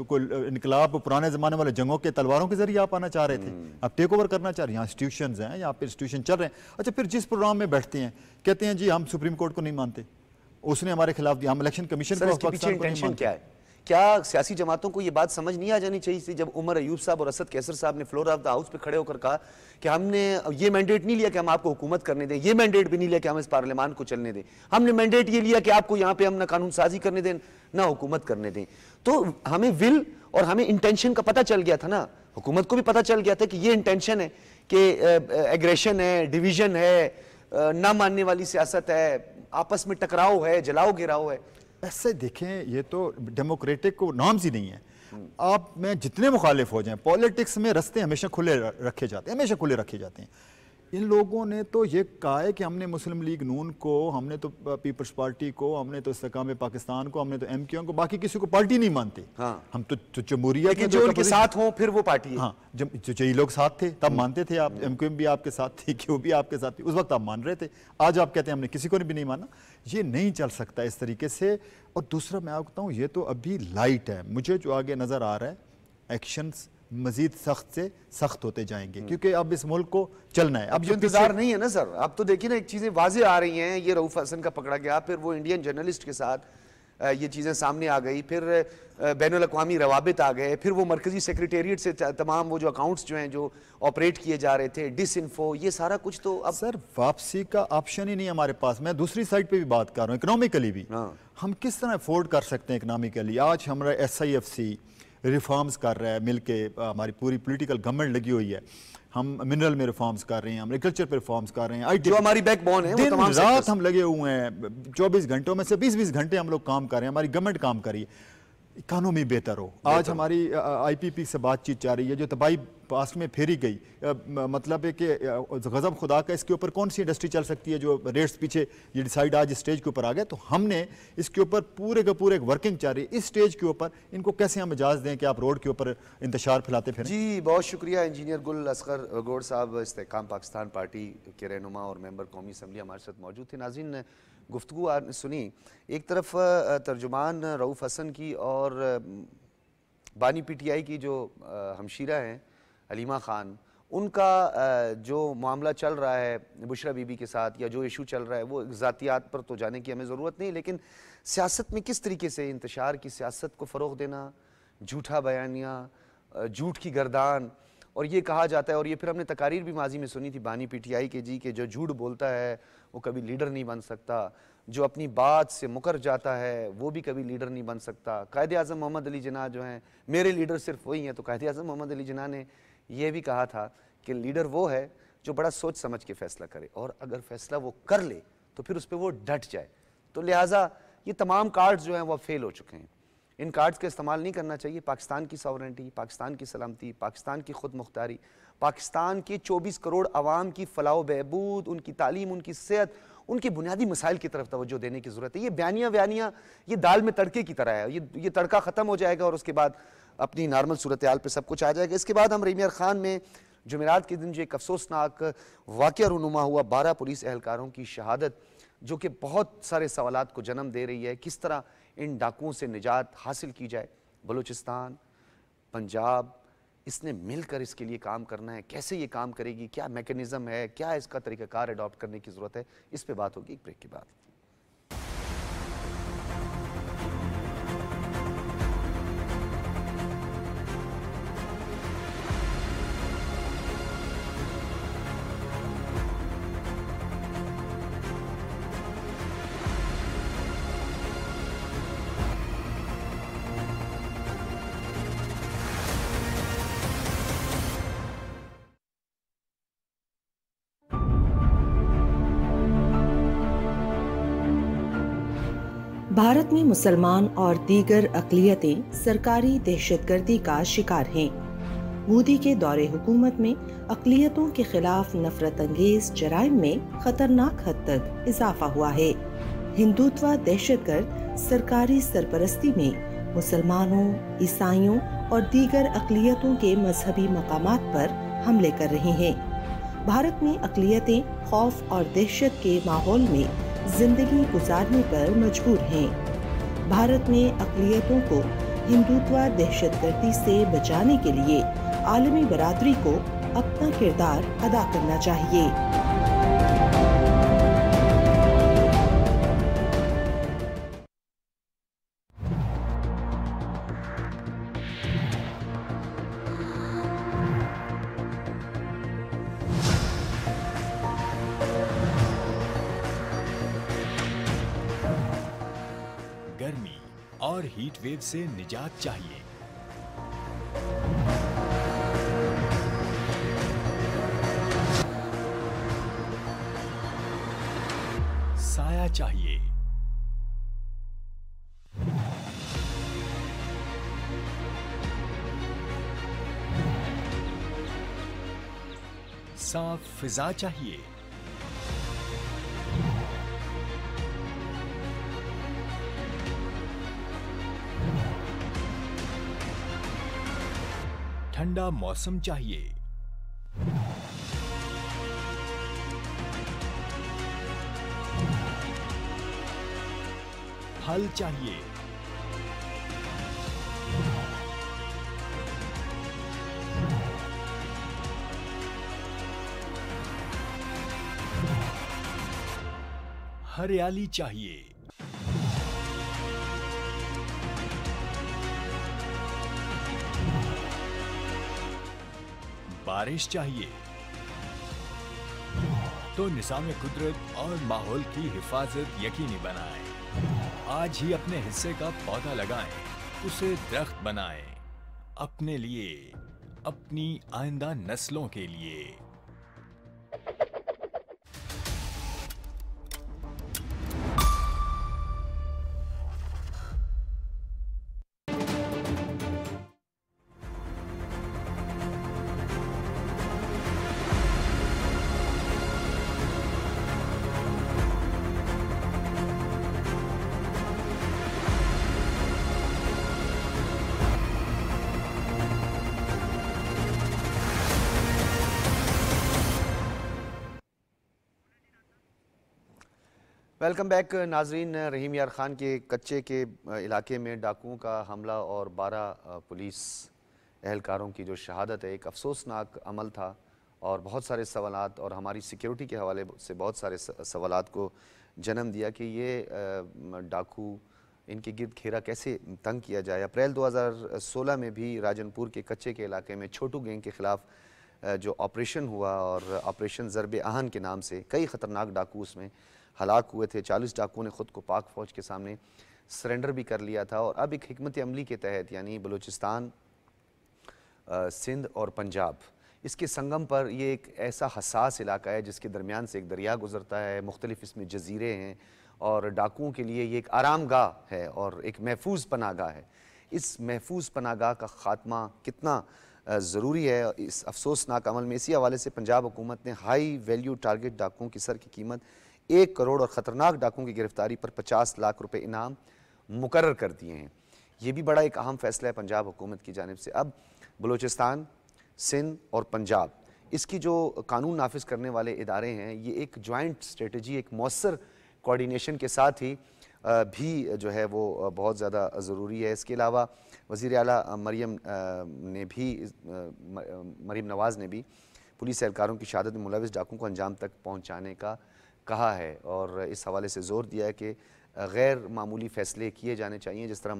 कोई इनकलाब पुराने ज़माने वाले जंगों के तलवारों के जरिए आप आना चाह रहे थे? आप टेक ओवर करना चाह रहे हैं? यहाँ इंस्टीट्यूशंस हैं, यहाँ पे इंस्टीट्यूशन चल रहे हैं। अच्छा, फिर जिस प्रोग्राम में बैठते हैं कहते हैं जी हम सुप्रीम कोर्ट को नहीं मानते, उसने हमारे खिलाफ दिया, हम इलेक्शन कमीशन को पाकिस्तान को नहीं मानते। क्या है? क्या सियासी जमातों को ये बात समझ नहीं आ जानी चाहिए थी जब उमर अयूब साहब और असद कैसर साहब ने फ्लोर ऑफ द हाउस पे खड़े होकर कहा कि हमने ये मैंडेट नहीं लिया कि हम आपको हुकूमत करने दें, ये मैंडेट भी नहीं लिया कि हम इस पार्लियामान को चलने दें, हमने मैंडेट ये लिया कि आपको यहाँ पे हम ना कानून साजी करने दें ना हुकूमत करने दें। तो हमें विल और हमें इंटेंशन का पता चल गया था ना, हुकूमत को भी पता चल गया था कि ये इंटेंशन है कि एग्रेशन है, डिवीजन है, ना मानने वाली सियासत है, आपस में टकराव है, जलाओ गिराओ है। ऐसे देखें ये तो डेमोक्रेटिक को नॉर्म्स ही नहीं है। आप में जितने मुखालिफ हो जाएं, पॉलिटिक्स में रास्ते हमेशा खुले रखे जाते हैं, हमेशा खुले रखे जाते हैं। इन लोगों ने तो ये कहा है कि हमने मुस्लिम लीग नून को, हमने तो पीपल्स पार्टी को, हमने तो इस्तेकाम पाकिस्तान को, हमने तो MQM को, बाकी किसी को पार्टी नहीं मानते। हाँ। हम तो जमहूरियत में जो उनके साथ हो फिर वो पार्टी है। हाँ, जब जो ये लोग साथ थे तब मानते थे आप, MQM भी आपके साथ थी, क्यों भी आपके साथ थी, उस वक्त आप मान रहे थे। आज आप कहते हैं हमने किसी को भी नहीं माना। ये नहीं चल सकता इस तरीके से। और दूसरा मैं आपको बताऊँ, ये तो अभी लाइट है, मुझे जो आगे नजर आ रहा है एक्शंस मजीद सख्त से सख्त होते जाएंगे, क्योंकि अब इस मुल्क को चलना है। अब जो इंतजार नहीं है ना सर, अब तो देखिए ना एक चीजें वाजे आ रही हैं, ये रऊफ हसन का पकड़ा गया, फिर वो इंडियन जर्नलिस्ट के साथ ये चीज़ें सामने आ गई, फिर बैनुल अक़वामी रवाबित आ गए, फिर वो मरकज़ी सेक्रेटेरिएट से तमाम वो जो अकाउंट्स जो हैं जो ऑपरेट किए जा रहे थे, डिसइंफो, ये सारा कुछ तो अब सर वापसी का ऑप्शन ही नहीं हमारे पास। मैं दूसरी साइड पे भी बात कर रहा हूँ, इकोनॉमिकली भी हम किस तरह अफोर्ड कर सकते हैं इकोनॉमिकली। आज हमारा SIFC रिफॉर्म्स कर रहा है मिलके, हमारी पूरी पॉलिटिकल गवर्नमेंट लगी हुई है, हम मिनरल में रिफॉर्म्स कर रहे हैं, हम एग्रीकल्चर पे रिफॉर्म्स कर रहे हैं, जो हमारी बैकबोन है, दिन रात हम लगे हुए हैं। 24 घंटों में से 20-20 घंटे हम लोग काम कर रहे हैं, हमारी गवर्नमेंट काम कर रही है, इकानमी बेहतर हो। आज हमारी IPP से बातचीत जा रही है, जो तबाही पास्ट में फेरी गई, मतलब है कि गज़ब खुदा का, इसके ऊपर कौन सी इंडस्ट्री चल सकती है जो रेट्स पीछे ये डिसाइड आज स्टेज के ऊपर आ गए। तो हमने इसके ऊपर पूरे का पूरे एक वर्किंग चल रही है। इस स्टेज के ऊपर इनको कैसे हम इजाज़त दें कि आप रोड के ऊपर इंतशार फैलाते फिरें। जी बहुत शुक्रिया इंजीनियर गुल असगर गौड़ साहब, इस्तेहकाम पाकिस्तान पार्टी के रहनुमा और मेंबर कौमी असम्बली हमारे साथ मौजूद थे। नाज़रीन गुफ्तगू आपने सुनी, एक तरफ तर्जुमान रऊफ़ हसन की और बानी PTI की जो हमशीरा हैं हलीमा ख़ान, उनका जो मामला चल रहा है बुशरा बीबी के साथ या जो इशू चल रहा है, वो ज़ातियात पर तो जाने की हमें ज़रूरत नहीं, लेकिन सियासत में किस तरीके से इंतशार की सियासत को फ़रोग़ देना, झूठा बयानिया, झूठ की गर्दान, और ये कहा जाता है, और ये फिर हमने तकारीर भी माजी में सुनी थी बानी PTI के जी के जो झूठ बोलता है वो कभी लीडर नहीं बन सकता, जो अपनी बात से मुकर जाता है वो भी कभी लीडर नहीं बन सकता। कायदे आज़म मोहम्मद अली जिन्ना जो हैं, मेरे लीडर सिर्फ वही हैं। तो कायदे आज़म मोहम्मद अली जिन्ना ने यह भी कहा था कि लीडर वो है जो बड़ा सोच समझ के फ़ैसला करे, और अगर फ़ैसला वो कर ले तो फिर उस पर वो डट जाए। तो लिहाजा ये तमाम कार्ड्स जो हैं वो फेल हो चुके हैं, इन कार्ड्स का इस्तेमाल नहीं करना चाहिए। पाकिस्तान की सॉवरेंटी, पाकिस्तान की सलामती, पाकिस्तान की खुद मुख्तारी, पाकिस्तान के 24 करोड़ आवाम की फलाह बहबूद, उनकी तालीम, उनकी सेहत, उनके बुनियादी मसाइल की तरफ तवज्जो देने की ज़रूरत है। ये बयानियाँ ये दाल में तड़के की तरह है, ये तड़का ख़त्म हो जाएगा और उसके बाद अपनी नॉर्मल सूरत हाल पर सब कुछ आ जाएगा। इसके बाद हम रिमियर खान में जुमेरात के दिन जो एक अफसोसनाक वाक़या रूनुमा हुआ, 12 पुलिस एहलकारों की शहादत, जो कि बहुत सारे सवालात को जन्म दे रही है, किस तरह इन डाकुओं से निजात हासिल की जाए। बलूचिस्तान, पंजाब, इसने मिलकर इसके लिए काम करना है। कैसे ये काम करेगी, क्या मैकेनिज़्म है, क्या इसका तरीक़ाकार अडॉप्ट करने की ज़रूरत है, इस पे बात होगी एक ब्रेक के बाद। भारत में मुसलमान और दीगर अक़लियतें सरकारी दहशतगर्दी का शिकार हैं। मोदी के दौरे हुकूमत में अक़लियतों के खिलाफ नफरत अंगेज जराइम में खतरनाक हद तक इजाफा हुआ है। हिंदुत्व दहशतगर्द सरकारी सरपरस्ती में मुसलमानों, ईसाइयों और दीगर अक़लियतों के मजहबी मकामात पर हमले कर रहे हैं। भारत में अक़लियतें खौफ और दहशत के माहौल में जिंदगी गुजारने पर मजबूर हैं। भारत में अक़लियतों को हिंदुत्व दहशतगर्दी से बचाने के लिए आलमी बरादरी को अपना किरदार अदा करना चाहिए। गर्मी और हीट वेव से निजात चाहिए, साया चाहिए, साफ फिजा चाहिए, ठंडा मौसम चाहिए, फल चाहिए, हरियाली चाहिए, बारिश चाहिए तो निज़ाम कुदरत और माहौल की हिफाजत यकीनी बनाएं। आज ही अपने हिस्से का पौधा लगाएं, उसे दरख्त बनाएं, अपने लिए, अपनी आइंदा नस्लों के लिए। वेलकम बैक नाजरीन। रहीम यार खान के कच्चे के इलाके में डाकुओं का हमला और 12 पुलिस एहलकारों की जो शहादत है, एक अफसोसनाक अमल था और बहुत सारे सवालात और हमारी सिक्योरिटी के हवाले से बहुत सारे सवालात को जन्म दिया कि ये डाकू, इनके गिर्द घेरा कैसे तंग किया जाए। अप्रैल 2016 में भी राजनपुर के कच्चे के इलाके में छोटू गैंग के ख़िलाफ़ जो ऑपरेशन हुआ और ऑपरेशन ज़रब आहन के नाम से कई ख़तरनाक डाकू उसमें हलाक हुए थे। 40 डाकुओं ने ख़ुद को पाक फ़ौज के सामने सरेंडर भी कर लिया था। और अब एक हिकमत अमली के तहत, यानी बलूचिस्तान, सिंध और पंजाब, इसके संगम पर ये एक ऐसा हसास इलाका है जिसके दरमियान से एक दरिया गुज़रता है, मुख्तलिफ़ इसमें जजीरे हैं और डाकुओं के लिए ये एक आरामगाह है और एक महफूज पनागाह है। इस महफूज पनागाह का ख़ात्मा कितना ज़रूरी है इस अफसोसनाक अमल में, इसी हवाले से पंजाब हुकूमत ने हाई वैल्यू टारगेट डाकुओं की सर की कीमत 1 करोड़ और ख़तरनाक डाकुओं की गिरफ्तारी पर 50 लाख रुपए इनाम मुकर्रर कर दिए हैं। ये भी बड़ा एक अहम फैसला है पंजाब हुकूमत की जानिब से। अब बलूचिस्तान, सिंध और पंजाब, इसकी जो कानून नाफिज करने वाले इदारे हैं, ये एक जॉइंट स्ट्रेटजी, एक मौसर कोऑर्डिनेशन के साथ ही भी जो है वो बहुत ज़्यादा ज़रूरी है। इसके अलावा वज़ीर आला मरीम नवाज़ ने भी पुलिस एहलकारों की शहादत में मुलविस डाकुओं को अंजाम तक पहुँचाने का कहा है और इस हवाले से ज़ोर दिया है कि गैर मामूली फ़ैसले किए जाने चाहिए, जिस तरह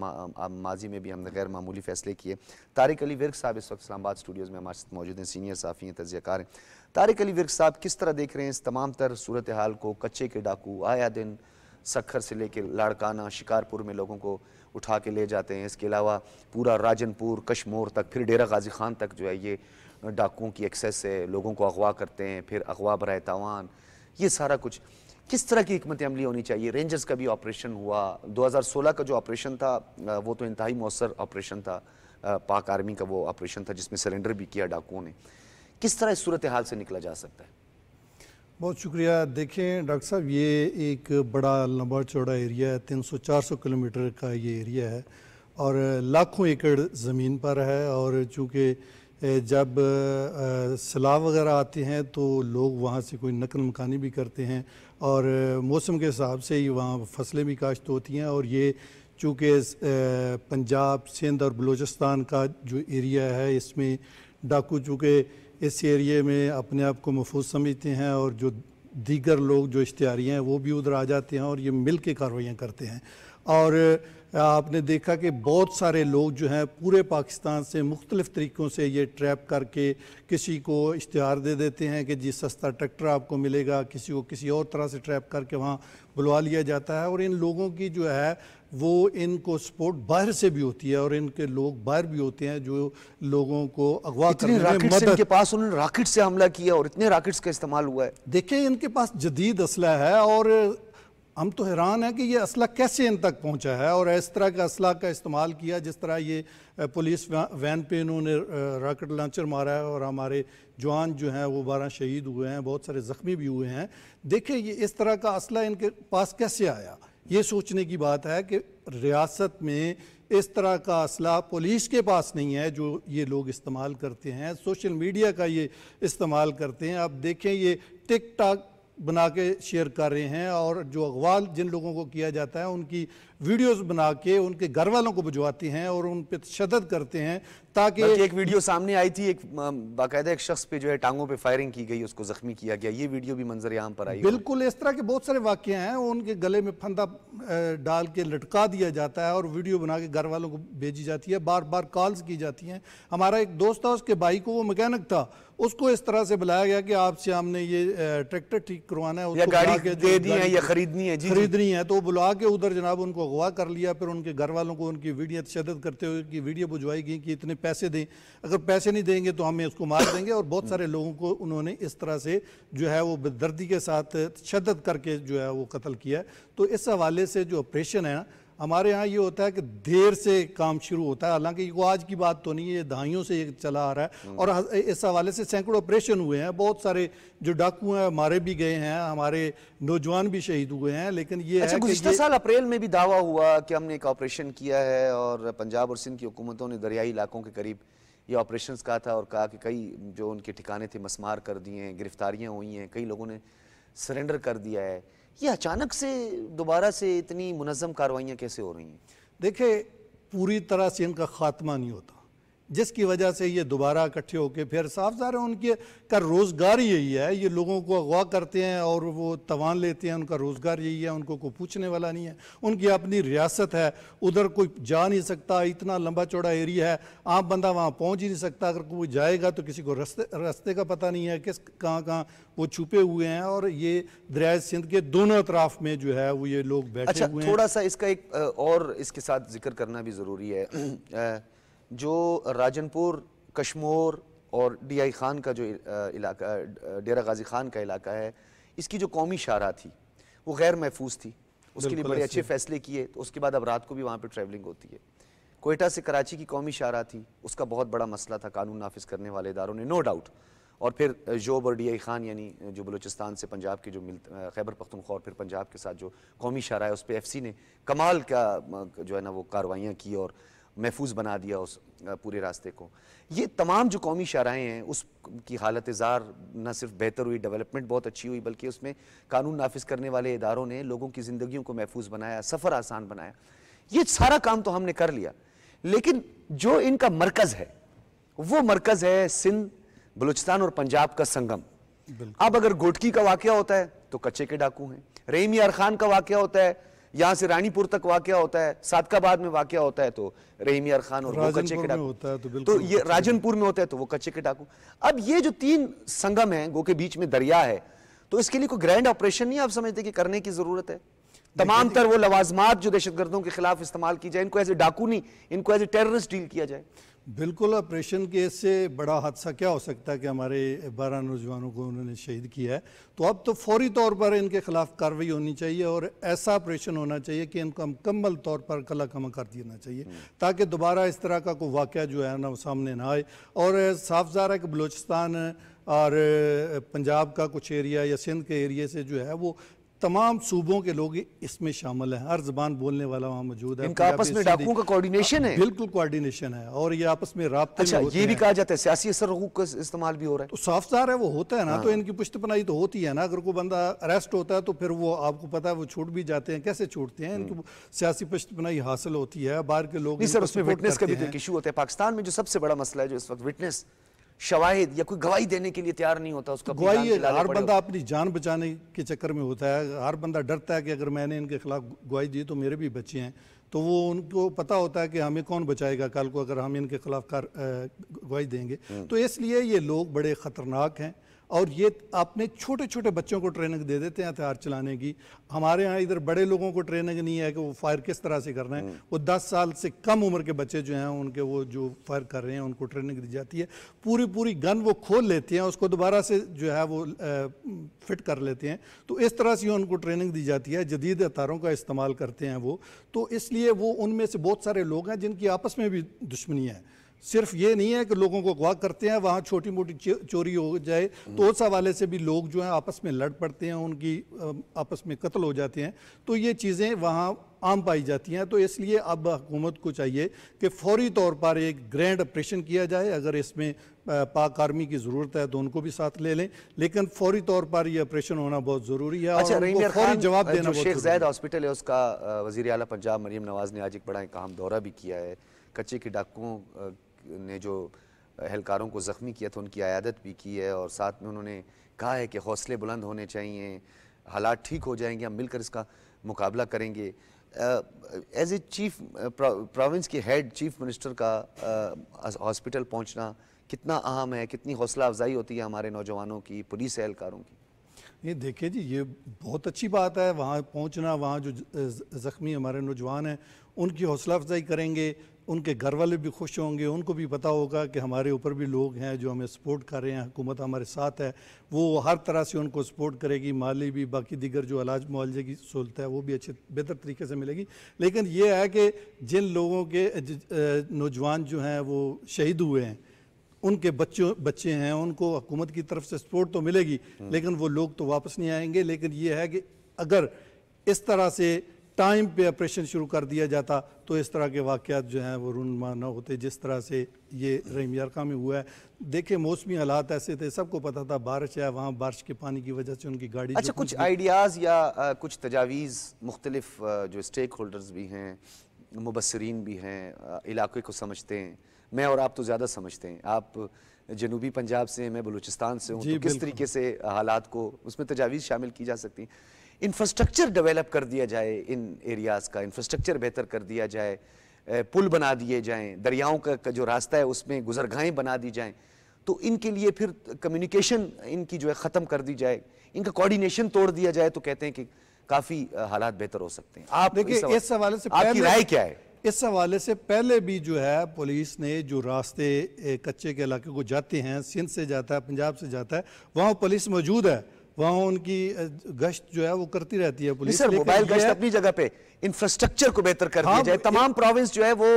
माजी में भी हमने गैर मामूली फ़ैसले किए। तारिक अली विर्क साहब इस वक्त इस्लामाबाद स्टूडियोज़ में हमारे साथ मौजूद हैं, सीनियर साफ़ी हैं, तज़कियाकार हैं। तारिक अली विर्क साहब, किस तरह देख रहे हैं इस तमाम तर सूरत हाल को? कच्चे के डाकू आया दिन सखर से लेकर लाड़काना, शिकारपुर में लोगों को उठा के ले जाते हैं। इसके अलावा पूरा राजनपुर, कश्मोर तक, फिर डेरा गाजी खान तक जो है ये डाकुओं की एक्सेस है, लोगों को अगवा करते हैं, फिर अगवा बराए तावान, ये सारा कुछ किस तरह की हिकमत अमली होनी चाहिए? रेंजर्स का भी ऑपरेशन हुआ, 2016 का जो ऑपरेशन था वो तो इंतहाई मौसर ऑपरेशन था, पाक आर्मी का वो ऑपरेशन था जिसमें सरेंडर भी किया डाकुओं ने। किस तरह इस सूरत हाल से निकला जा सकता है? बहुत शुक्रिया। देखें डॉक्टर साहब, ये एक बड़ा लंबा चौड़ा एरिया है, 300-400 किलोमीटर का ये एरिया है और लाखों एकड़ ज़मीन पर है। और चूँकि जब सैलाब वगैरह आते हैं तो लोग वहाँ से कोई नकल मकानी भी करते हैं और मौसम के हिसाब से ही वहाँ फसलें भी काश्त होती हैं। और ये चूँकि पंजाब, सिंध और बलूचिस्तान का जो एरिया है, इसमें डाकू चूँकि इस एरिए में अपने आप को महफूज समझते हैं और जो दीगर लोग जो इश्तिहारी हैं वो भी उधर आ जाते हैं और ये मिल के कार्रवाइयाँ करते हैं। और आपने देखा कि बहुत सारे लोग जो हैं पूरे पाकिस्तान से मुख्तलिफ़ तरीक़ों से ये ट्रैप करके किसी को इश्तिहार दे देते हैं कि जी सस्ता ट्रैक्टर आपको मिलेगा, किसी को किसी और तरह से ट्रैप करके वहाँ बुलवा लिया जाता है। और इन लोगों की जो है वो इनको सपोर्ट बाहर से भी होती है और इनके लोग बाहर भी होते हैं जो लोगों को अगवा करने में मदद। इनके पास उन्होंने रॉकेट से हमला किया और इतने रॉकेट्स का इस्तेमाल हुआ है। देखिए इनके पास जदीद असला है और हम तो हैरान है कि ये असला कैसे इन तक पहुंचा है और इस तरह का असला का इस्तेमाल किया जिस तरह ये पुलिस वैन पे इन्होंने रॉकेट लॉन्चर मारा है और हमारे जवान जो हैं वो 12 शहीद हुए हैं, बहुत सारे ज़ख्मी भी हुए हैं। देखिए ये इस तरह का असला इनके पास कैसे आया, ये सोचने की बात है कि रियासत में इस तरह का असला पुलिस के पास नहीं है जो ये लोग इस्तेमाल करते हैं, सोशल मीडिया का ये इस्तेमाल करते हैं। अब देखें ये टिक टाक बना के शेयर कर रहे हैं और जो अगवा जिन लोगों को किया जाता है उनकी वीडियोस बना के उनके घर वालों को भिजवाते हैं और उन पर तशद्दुद करते हैं ताकि एक वीडियो सामने आई थी, एक बाकायदा एक शख्स पे जो है टांगों पे फायरिंग की गई, उसको जख्मी किया गया, ये वीडियो भी मंजर आम पर आई। बिल्कुल इस तरह के बहुत सारे वाक़े हैं, उनके गले में फंदा डाल के लटका दिया जाता है और वीडियो बना के घर वालों को भेजी जाती है, बार बार कॉल्स की जाती हैं। हमारा एक दोस्त था, उसके भाई को, वो मैकेनिक था, उसको इस तरह से बुलाया गया कि आपसे हमने ये ट्रैक्टर ठीक करवाना है, या गाड़ी दे दी है या खरीदनी है, खरीदनी है, तो बुला के उधर जनाब उनको अगवा कर लिया। फिर उनके घर वालों को उनकी वीडियो तशद्दुद करते हुए की वीडियो भिजवाई गई कि इतने पैसे दें, अगर पैसे नहीं देंगे तो हमें उसको मार देंगे। और बहुत सारे लोगों को उन्होंने इस तरह से जो है वो बेदर्दी के साथ तशद्दुद करके जो है वो कत्ल किया। तो इस हवाले से जो ऑपरेशन है हमारे यहाँ ये होता है कि देर से काम शुरू होता है, हालांकि वो आज की बात तो नहीं है, ये दहाइयों से ये चला आ रहा है। और इस हवाले से सैकड़ों ऑपरेशन हुए हैं, बहुत सारे जो डाकू हैं मारे भी गए हैं, हमारे नौजवान भी शहीद हुए हैं। लेकिन ये अच्छा, गुज़िश्ता साल अप्रैल में भी दावा हुआ कि हमने एक ऑपरेशन किया है और पंजाब और सिंध की हुकूमतों ने दरियाई इलाकों के करीब ये ऑपरेशन कहा था और कहा कि कई जो उनके ठिकाने थे मसमार कर दिए हैं, गिरफ्तारियाँ हुई हैं, कई लोगों ने सरेंडर कर दिया है। ये अचानक से दोबारा से इतनी मुनज़्ज़म कार्रवाइयाँ कैसे हो रही हैं? देखिए, पूरी तरह से इनका खात्मा नहीं होता, जिसकी वजह से ये दोबारा इकट्ठे होकर फिर साफ ज़ाहिर है उनके का रोज़गार यही है, ये लोगों को अगवा करते हैं और वो तवान लेते हैं, उनका रोज़गार यही है, उनको कोई पूछने वाला नहीं है, उनकी अपनी रियासत है, उधर कोई जा नहीं सकता, इतना लंबा चौड़ा एरिया है, आम बंदा वहाँ पहुँच ही नहीं सकता, अगर कोई जाएगा तो किसी को रास्ते का पता नहीं है, किस कहाँ वो छुपे हुए हैं। और ये दरिया सिंध के दोनों अतराफ में जो है वो ये लोग बैठे हुए हैं। थोड़ा सा इसका एक और इसके साथ जिक्र करना भी ज़रूरी है, जो राजनपुर, कश्मोर और DI खान का जो इलाका, डेरा गाजी खान का इलाका है, इसकी जो कौमी शाहराह थी वो गैर महफूज थी, उसके लिए बड़े अच्छे फैसले किए। तो उसके बाद अब रात को भी वहाँ पे ट्रैवलिंग होती है। कोयटा से कराची की कौमी शाहराह थी, उसका बहुत बड़ा मसला था, कानून नाफिज करने वाले इदारों ने, नो डाउट। और फिर जोब और DI खान यानी जो बलूचिस्तान से पंजाब के जो खैबर पख्तूनख्वा और फिर पंजाब के साथ जो कौमी शाहराह है, उस पर FC ने कमाल का जो है ना वो कार्रवाइयाँ की और महफूज बना दिया उस पूरे रास्ते को। ये तमाम जो कौमी शाहराहें हैं उसकी हालत ज़ार न सिर्फ बेहतर हुई, डेवलपमेंट बहुत अच्छी हुई, बल्कि उसमें कानून नाफिज करने वाले इदारों ने लोगों की ज़िंदगियों को महफूज बनाया, सफ़र आसान बनाया। ये सारा काम तो हमने कर लिया, लेकिन जो इनका मरकज़ है वो मरकज़ है सिंध, बलूचिस्तान और पंजाब का संगम। अब अगर गोटकी का वाक़या होता है तो कच्चे के डाकू हैं, रहीम यार खान का वाक़या होता है, यहाँ से रानीपुर तक वाक़या होता है, सादकाबाद में वाक़या होता है तो रहीम यार खान और वो कच्चे के डाकू, तो ये राजनपुर में होता है तो वो कच्चे के डाकू। अब ये जो 3 संगम हैं, गो के बीच में दरिया है, तो इसके लिए कोई ग्रैंड ऑपरेशन नहीं आप समझते कि करने की ज़रूरत है? तमाम तर वो लवाजमात जो दहशतगर्दों के खिलाफ इस्तेमाल की जाए, इनको एज ए डाकू नहीं, इनको एज ए टेररिस्ट डील किया जाए। बिल्कुल, ऑपरेशन के इससे बड़ा हादसा क्या हो सकता है कि हमारे 12 नौजवानों को उन्होंने शहीद किया है। तो अब तो फौरी तौर पर इनके खिलाफ कार्रवाई होनी चाहिए और ऐसा ऑपरेशन होना चाहिए कि इनको मुकम्मल तौर पर कला कमा कर देना चाहिए, ताकि दोबारा इस तरह का कोई वाक़या जो है ना वो सामने ना आए। और साफ ज़ाहिर है कि बलूचिस्तान और पंजाब का कुछ एरिया या सिंध के एरिए से जो है वो तमाम सूबों के लोग इसमें शामिल हैं, हर ज़बान बोलने वाला वहाँ मौजूद है। इनका आपस में डाकुओं का कोऑर्डिनेशन है? बिल्कुल कोऑर्डिनेशन है और ये आपस में राब्ते अच्छा, में होते ये भी हैं। कहा जाता है सियासी असर रसूख का इस्तेमाल भी हो रहा है। तो साफ ज़ाहिर है वो होता है ना, तो इनकी पुश्तपनाही तो होती है ना। अगर कोई बंदा अरेस्ट होता है तो फिर वो आपको पता है वो छूट भी जाते हैं, कैसे छूटते हैं, इनको सियासी पुश्तपनाही हासिल होती है, बाहर के लोग। नहीं सर, उसमें विटनेस का भी तो एक इशू होता है। पाकिस्तान में जो सबसे बड़ा मसला है जो इस वक्त विटनेस, शवाहिद या कोई गवाही देने के लिए तैयार नहीं होता, उसका गवाही हर बंदा अपनी जान बचाने के चक्कर में होता है। हर बंदा डरता है कि अगर मैंने इनके खिलाफ गवाही दी तो मेरे भी बच्चे हैं, तो वो उनको पता होता है कि हमें कौन बचाएगा कल को अगर हम इनके खिलाफ गवाही देंगे। तो इसलिए ये लोग बड़े ख़तरनाक हैं और ये अपने छोटे छोटे बच्चों को ट्रेनिंग दे देते हैं हथियार चलाने की। हमारे यहाँ इधर बड़े लोगों को ट्रेनिंग नहीं है कि वो फायर किस तरह से करना है। वो 10 साल से कम उम्र के बच्चे जो हैं उनके वो जो फायर कर रहे हैं उनको ट्रेनिंग दी जाती है। पूरी गन वो खोल लेते हैं, उसको दोबारा से जो है वो फिट कर लेते हैं। तो इस तरह से उनको ट्रेनिंग दी जाती है, जदीद हथियारों का इस्तेमाल करते हैं वो। तो इसलिए वो उनमें से बहुत सारे लोग हैं जिनकी आपस में भी दुश्मनी है। सिर्फ ये नहीं है कि लोगों को अगवा करते हैं, वहाँ छोटी मोटी चोरी हो जाए तो उस हवाले से भी लोग जो हैं आपस में लड़ पड़ते हैं, उनकी आपस में कत्ल हो जाते हैं। तो ये चीज़ें वहाँ आम पाई जाती हैं। तो इसलिए अब हुकूमत को चाहिए कि फौरी तौर पर एक ग्रैंड ऑपरेशन किया जाए। अगर इसमें पाक आर्मी की ज़रूरत है तो उनको भी साथ ले लें, लेकिन फौरी तौर पर यह ऑपरेशन होना बहुत ज़रूरी है। अच्छा, और उनको रहीम फौरी खान, जवाब देना जो बहुत शेख ज़रूरी ज़ैद है। हॉस्पिटल है उसका वज़ीर आला पंजाब मरीम नवाज़ ने आज एक बड़ा अहम दौरा भी किया है। कच्चे के डाकुओं ने जो एहलकारों को ज़ख्मी किया था उनकी अयादत भी की है, और साथ में उन्होंने कहा है कि हौसले बुलंद होने चाहिए, हालात ठीक हो जाएंगे, हम मिलकर इसका मुकाबला करेंगे। एज ए चीफ प्रोविंस के हेड चीफ मिनिस्टर का हॉस्पिटल पहुंचना कितना अहम है, कितनी हौसला अफजाई होती है हमारे नौजवानों की, पुलिस एहलकारों की? ये देखिए जी, ये बहुत अच्छी बात है वहाँ पहुँचना। वहाँ जो ज़ख्मी हमारे नौजवान हैं उनकी हौसला अफजाई करेंगे, उनके घर वाले भी खुश होंगे, उनको भी पता होगा कि हमारे ऊपर भी लोग हैं जो हमें सपोर्ट कर रहे हैं, हुकूमत हमारे साथ है, वो हर तरह से उनको सपोर्ट करेगी, माली भी, बाकी दीगर जो इलाज मुआवजे की सहूलत है वो भी अच्छे बेहतर तरीके से मिलेगी। लेकिन ये है कि जिन लोगों के नौजवान जो हैं वो शहीद हुए हैं, उनके बच्चे हैं, उनको हुकूमत की तरफ से सपोर्ट तो मिलेगी, लेकिन वो लोग तो वापस नहीं आएंगे। लेकिन ये है कि अगर इस तरह से टाइम पे ऑपरेशन शुरू कर दिया जाता तो इस तरह के वाक़यात जो हैं वो रूनमा न होते, जिस तरह से ये रहीम यारका में हुआ है। देखिए, मौसमी हालात ऐसे थे, सबको पता था बारिश है, वहाँ बारिश के पानी की वजह से उनकी गाड़ी। अच्छा, कुछ आइडियाज़ या कुछ तजावीज़ मुख्तलिफ जो स्टेक होल्डर्स भी हैं, मुबस्सरीन भी हैं, इलाके को समझते हैं, मैं और आप तो ज़्यादा समझते हैं, आप जनूबी पंजाब से हैं, मैं बलूचिस्तान से हूँ, तो किस तरीके से हालात को उसमें तजावीज़ शामिल की जा सकती हैं? इंफ्रास्ट्रक्चर डेवलप कर दिया जाए, इन एरियाज़ का इंफ्रास्ट्रक्चर बेहतर कर दिया जाए, पुल बना दिए जाएं, दरियाओं का जो रास्ता है उसमें गुजरगाहें बना दी जाएं, तो इनके लिए फिर कम्युनिकेशन इनकी जो है ख़त्म कर दी जाए, इनका कोऑर्डिनेशन तोड़ दिया जाए, तो कहते हैं कि काफ़ी हालात बेहतर हो सकते हैं। आप देखिए, इस हवाले से आपकी राय क्या है? इस हवाले से पहले भी जो है पुलिस ने जो रास्ते कच्चे के इलाके को जाते हैं, सिंध से जाता है, पंजाब से जाता है, वहाँ पुलिस मौजूद है, वहाँ उनकी गश्त जो है वो करती रहती है पुलिस। सर, मोबाइल गश्त अपनी जगह पे, इंफ्रास्ट्रक्चर को बेहतर कर दिया जाए, तमाम प्रोविंस जो है वो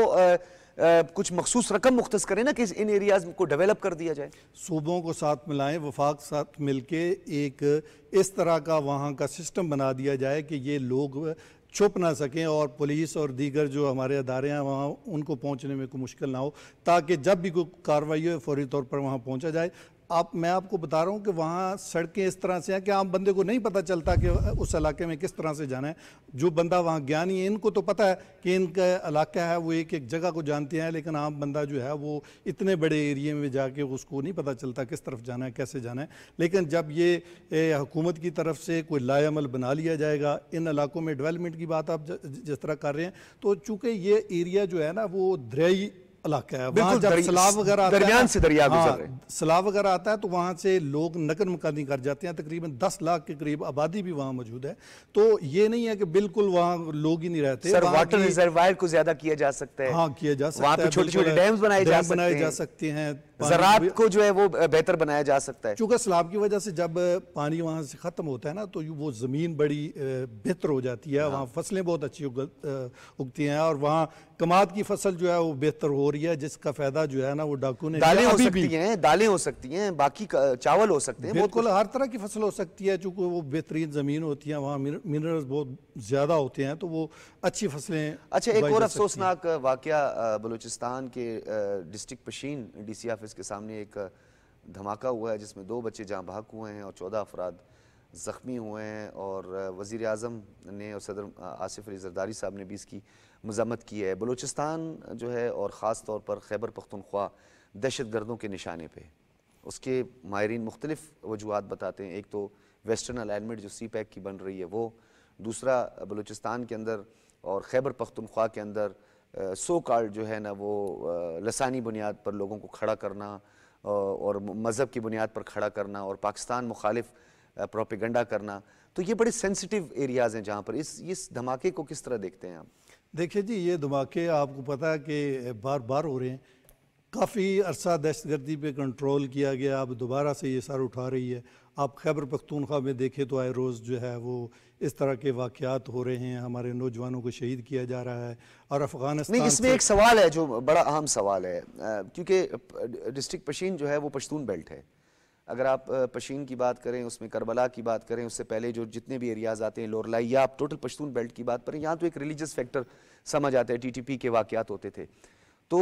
कुछ मखसूस रकम मुख्तस करें ना कि इन एरियाज को डेवलप कर दिया जाए, सूबों को साथ मिलाएं, वफाक साथ मिलके एक इस तरह का वहाँ का सिस्टम बना दिया जाए कि ये लोग छुप ना सकें और पुलिस और दीगर जो हमारे अदारे हैं वहाँ उनको पहुँचने में कोई मुश्किल ना हो, ताकि जब भी कोई कार्रवाई हो फौरी तौर पर वहाँ पहुँचा जाए। मैं आपको बता रहा हूँ कि वहाँ सड़कें इस तरह से हैं कि आम बंदे को नहीं पता चलता कि उस इलाके में किस तरह से जाना है। जो बंदा वहाँ ज्ञानी है, इनको तो पता है कि इनका इलाका है, वो एक एक जगह को जानते हैं, लेकिन आम बंदा जो है वो इतने बड़े एरिए में जाके उसको नहीं पता चलता किस तरफ जाना है, कैसे जाना है। लेकिन जब ये हुकूमत की तरफ से कोई लाएअमल बना लिया जाएगा, इन इलाकों में डेवलपमेंट की बात आप जिस तरह कर रहे हैं, तो चूँकि ये एरिया जो है ना वो दरियाई इलाका है, वहाँ जब सैलाब वगैरह आता है, दरमियान से दरिया गुजर रहे हैं, सैलाब वगैरह आता है तो वहाँ से लोग नकल मकानी कर जाते हैं। तकरीबन 10 लाख के करीब आबादी भी वहाँ मौजूद है, तो ये नहीं है कि बिल्कुल वहाँ लोग ही नहीं रहते। सर, वाटर रिजर्वायर को ज्यादा किया जा सकता है, हाँ किया जा सकता है, वहाँ पे छोटे-छोटे डैम्स बनाए जा सकते हैं, ज़राअत को जो है वो बेहतर बनाया जा सकता है। चूँकि सैलाब की वजह से जब पानी वहाँ से ख़त्म होता है ना तो वो ज़मीन बड़ी बेहतर हो जाती है, वहाँ फसलें बहुत अच्छी उगती हैं, और वहाँ कमाद की फसल जो है वो बेहतर हो रही है, जिसका फायदा जो है ना वो डाकू ने, दालें हो सकती हैं, बाकी चावल हो सकते हैं, बिल्कुल हर तरह की फसल हो सकती है। चूँकि वो बेहतरीन ज़मीन होती है, वहाँ मिनरल्स बहुत ज़्यादा होते हैं, तो वो अच्छी फसलें। अच्छा, एक और अफसोसनाक वाक़या बलूचिस्तान के डिस्ट्रिक्ट पशीन DC ऑफिस के सामने एक धमाका हुआ है जिसमें 2 बच्चे जाँ बहक हुए हैं और 14 अफराद ज़ख्मी हुए हैं, और वज़ीर आज़म ने और सदर आसिफ अली ज़रदारी साहब ने भी इसकी मज़म्मत की है। बलूचिस्तान जो है और ख़ास तौर पर खैबर पख्तूनख्वा दहशत गर्दों के निशाने पे, उसके माहिरीन मुख्तलिफ वजूहात बताते हैं। एक तो वेस्टर्न अलाइनमेंट जो CPEC की बन रही है वो, दूसरा बलूचिस्तान के अंदर और खैबर पख्तूनख्वा के अंदर सो कॉल्ड जो है ना वो लसानी बुनियाद पर लोगों को खड़ा करना और मज़हब की बुनियाद पर खड़ा करना और पाकिस्तान मुखालिफ प्रोपेगेंडा करना, तो ये बड़े सेंसिटिव एरियाज़ हैं जहाँ पर इस धमाके को किस तरह देखते हैं आप? देखिए जी, ये धमाके आपको पता है कि बार बार हो रहे हैं, काफ़ी अरसा दहशतगर्दी पे कंट्रोल किया गया, अब दोबारा से ये सर उठा रही है। आप खैबर पख्तूनख्वा में देखें तो आए रोज़ जो है वो इस तरह के वाक़यात हो रहे हैं, हमारे नौजवानों को शहीद किया जा रहा है। और अफ़गानिस्तान नहीं, इसमें एक सवाल है जो बड़ा अहम सवाल है, क्योंकि डिस्ट्रिक्ट पशीन जो है वो पश्तून बेल्ट है, अगर आप पशीन की बात करें, उसमें करबला की बात करें, उससे पहले जो जितने भी एरियाज़ आते हैं, लोरलाई, या आप टोटल पश्तून बेल्ट की बात करें, यहाँ तो एक रिलीजियस फैक्टर समझ आता है, TTP के वाक़यात होते थे। तो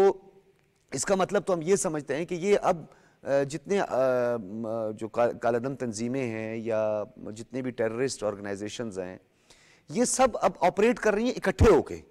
इसका मतलब तो हम ये समझते हैं कि ये अब जितने जो कालादम तंजीमें हैं या जितने भी टेररिस्ट ऑर्गेनाइजेशंस हैं, ये सब अब ऑपरेट कर रही हैं इकट्ठे होके।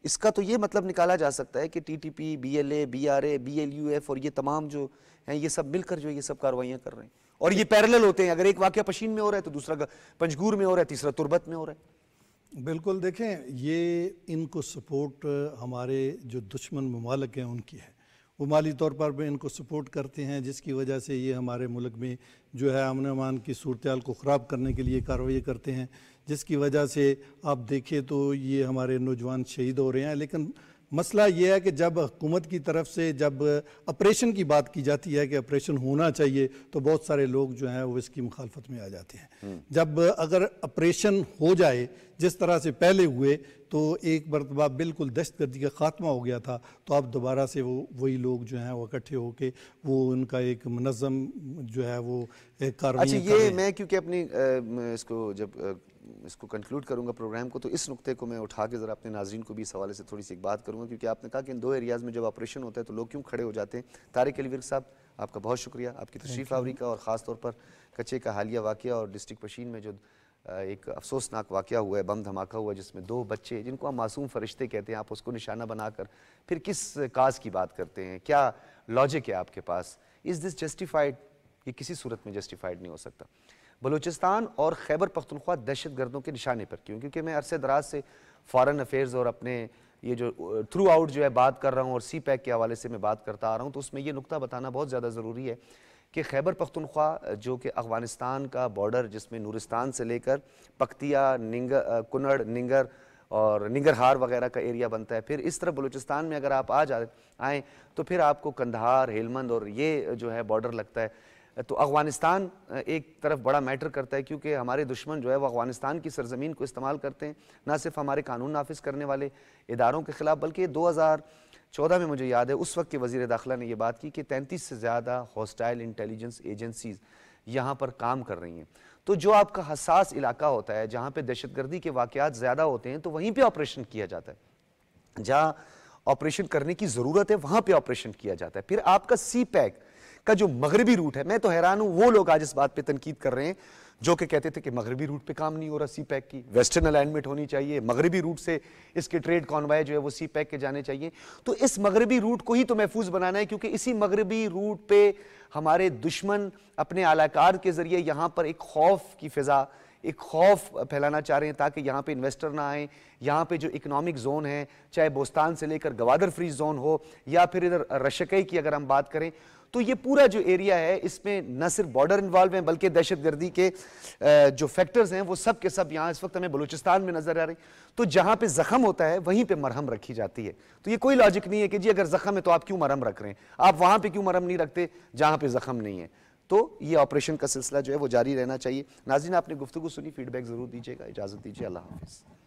इसका तो ये मतलब निकाला जा सकता है कि TTP, BLA, BRA, BLUF और ये तमाम जो हैं, ये सब मिलकर जो ये सब कार्रवाइयाँ कर रहे हैं, और ये पैरेलल होते हैं। अगर एक वाक़या पशीन में हो रहा है तो दूसरा पंजगूर में हो रहा है, तीसरा तुर्बत में हो रहा है। बिल्कुल, देखें, ये इनको सपोर्ट हमारे जो दुश्मन ममालिक हैं उनकी है। वो माली तौर पर भी इनको सपोर्ट करते हैं, जिसकी वजह से ये हमारे मुल्क में जो है अमन अमान की सूरत हाल को ख़राब करने के लिए कार्रवाई करते हैं, जिसकी वजह से आप देखें तो ये हमारे नौजवान शहीद हो रहे हैं। लेकिन मसला ये है कि जब हुकूमत की तरफ से जब ऑपरेशन की बात की जाती है कि ऑपरेशन होना चाहिए, तो बहुत सारे लोग जो हैं वो इसकी मुखालफत में आ जाते हैं। जब अगर ऑपरेशन हो जाए जिस तरह से पहले हुए, तो एक मरतबा बिल्कुल दहशतगर्दी का खात्मा हो गया था, तो अब दोबारा से वही लोग जो हैं वो इकट्ठे होके वो उनका एक मुनज़्ज़म जो है वो एक कार्रवाई। अच्छा, ये मैं क्योंकि अपनी इसको कंक्लूड करूंगा प्रोग्राम को, तो इस नुक्ते को मैं उठा के ज़रा अपने नाज़रीन को भी इस हवाले से थोड़ी सी एक बात करूंगा, क्योंकि आपने कहा कि इन 2 एरियाज़ में जब ऑपरेशन होता है तो लोग क्यों खड़े हो जाते हैं। तारिक अली विर्क साहब, आपका बहुत शुक्रिया, आपकी तशरीफ़ आवरी का, और ख़ास तौर पर कच्चे का हालिया वाक़या और डिस्ट्रिक्ट पशीन में जो एक अफसोसनाक वाक़या हुआ है, बम धमाका हुआ, जिसमें 2 बच्चे, जिनको हम मासूम फरिश्ते कहते हैं, आप उसको निशाना बनाकर फिर किस काज की बात करते हैं? क्या लॉजिक है आपके पास? Is this justified? ये किसी सूरत में जस्टिफाइड नहीं हो सकता। बलूचिस्तान और खैबर पख्तूनख्वा दहशत गर्दों के निशाने पर क्यों? क्योंकि मैं अरसे दराज से फॉरेन अफेयर्स और अपने ये जो थ्रू आउट जो है बात कर रहा हूँ, और CPAC के हवाले से मैं बात करता आ रहा हूँ, तो उसमें ये नुक्ता बताना बहुत ज़्यादा ज़रूरी है कि खैबर पख्तूनख्वा जो कि अफ़गानिस्तान का बॉर्डर, जिसमें नूरिस्तान से लेकर पख्तिया, कुनड़, निंगर और निंगरहार वगैरह का एरिया बनता है। फिर इस तरफ बलूचिस्तान में अगर आप आएँ तो फिर आपको कंधार, हेलमंद और ये जो है बॉर्डर लगता है। तो अफ़गानिस्तान एक तरफ बड़ा मैटर करता है, क्योंकि हमारे दुश्मन जो है वो अफ़गानिस्तान की सरज़मीन को इस्तेमाल करते हैं, ना सिर्फ हमारे कानून नाफिज करने वाले इदारों के ख़िलाफ़, बल्कि 2014 में मुझे याद है उस वक्त के वज़ीर दाखिला ने यह बात की कि 33 से ज़्यादा हॉस्टाइल इंटेलिजेंस एजेंसीज़ यहाँ पर काम कर रही हैं। तो जो आपका हसास इलाका होता है, जहाँ पर दहशतगर्दी के वाक़यात ज़्यादा होते हैं, तो वहीं पर ऑपरेशन किया जाता है। जहाँ ऑपरेशन करने की ज़रूरत है वहाँ पर ऑपरेशन किया जाता है। फिर आपका CPAC का जो मगरबी रूट है, मैं तो हैरान हूँ, वो लोग आज इस बात पे तनकीद कर रहे हैं जो कि कहते थे कि मगरबी रूट पे काम नहीं हो रहा CPAC की, वेस्टर्न अलाइनमेंट होनी चाहिए, मगरबी रूट से इसके ट्रेड कॉन्वॉय जो है वो CPAC के जाने चाहिए। तो इस मगरबी रूट को ही तो महफूज बनाना है, क्योंकि इसी मगरबी रूट पे हमारे दुश्मन अपने आलाकार के जरिए यहाँ पर एक खौफ की फिजा, एक खौफ फैलाना चाह रहे हैं, ताकि यहाँ पे इन्वेस्टर ना आए। यहाँ पे जो इकोनॉमिक जोन है, चाहे बोस्तान से लेकर गवादर फ्री जोन हो या फिर इधर रशकई की अगर हम बात करें, तो ये पूरा जो एरिया है इसमें न सिर्फ बॉर्डर इन्वॉल्व है, बल्कि दहशतगर्दी के जो फैक्टर्स हैं वो सब के सब यहाँ इस वक्त हमें बलूचिस्तान में नजर आ रहे हैं। तो जहाँ पे जख्म होता है वहीं पे मरहम रखी जाती है। तो ये कोई लॉजिक नहीं है कि जी अगर जख्म है तो आप क्यों मरहम रख रहे हैं, आप वहाँ पे क्यों मरहम नहीं रखते जहाँ पे जख्म नहीं है। तो ये ऑपरेशन का सिलसिला जो है वो जारी रहना चाहिए। नाज़रीन, आपने गुफ्तगू सुनी, फीडबैक जरूर दीजिएगा। इजाज़त दीजिए, अल्लाह हाफ़िज़।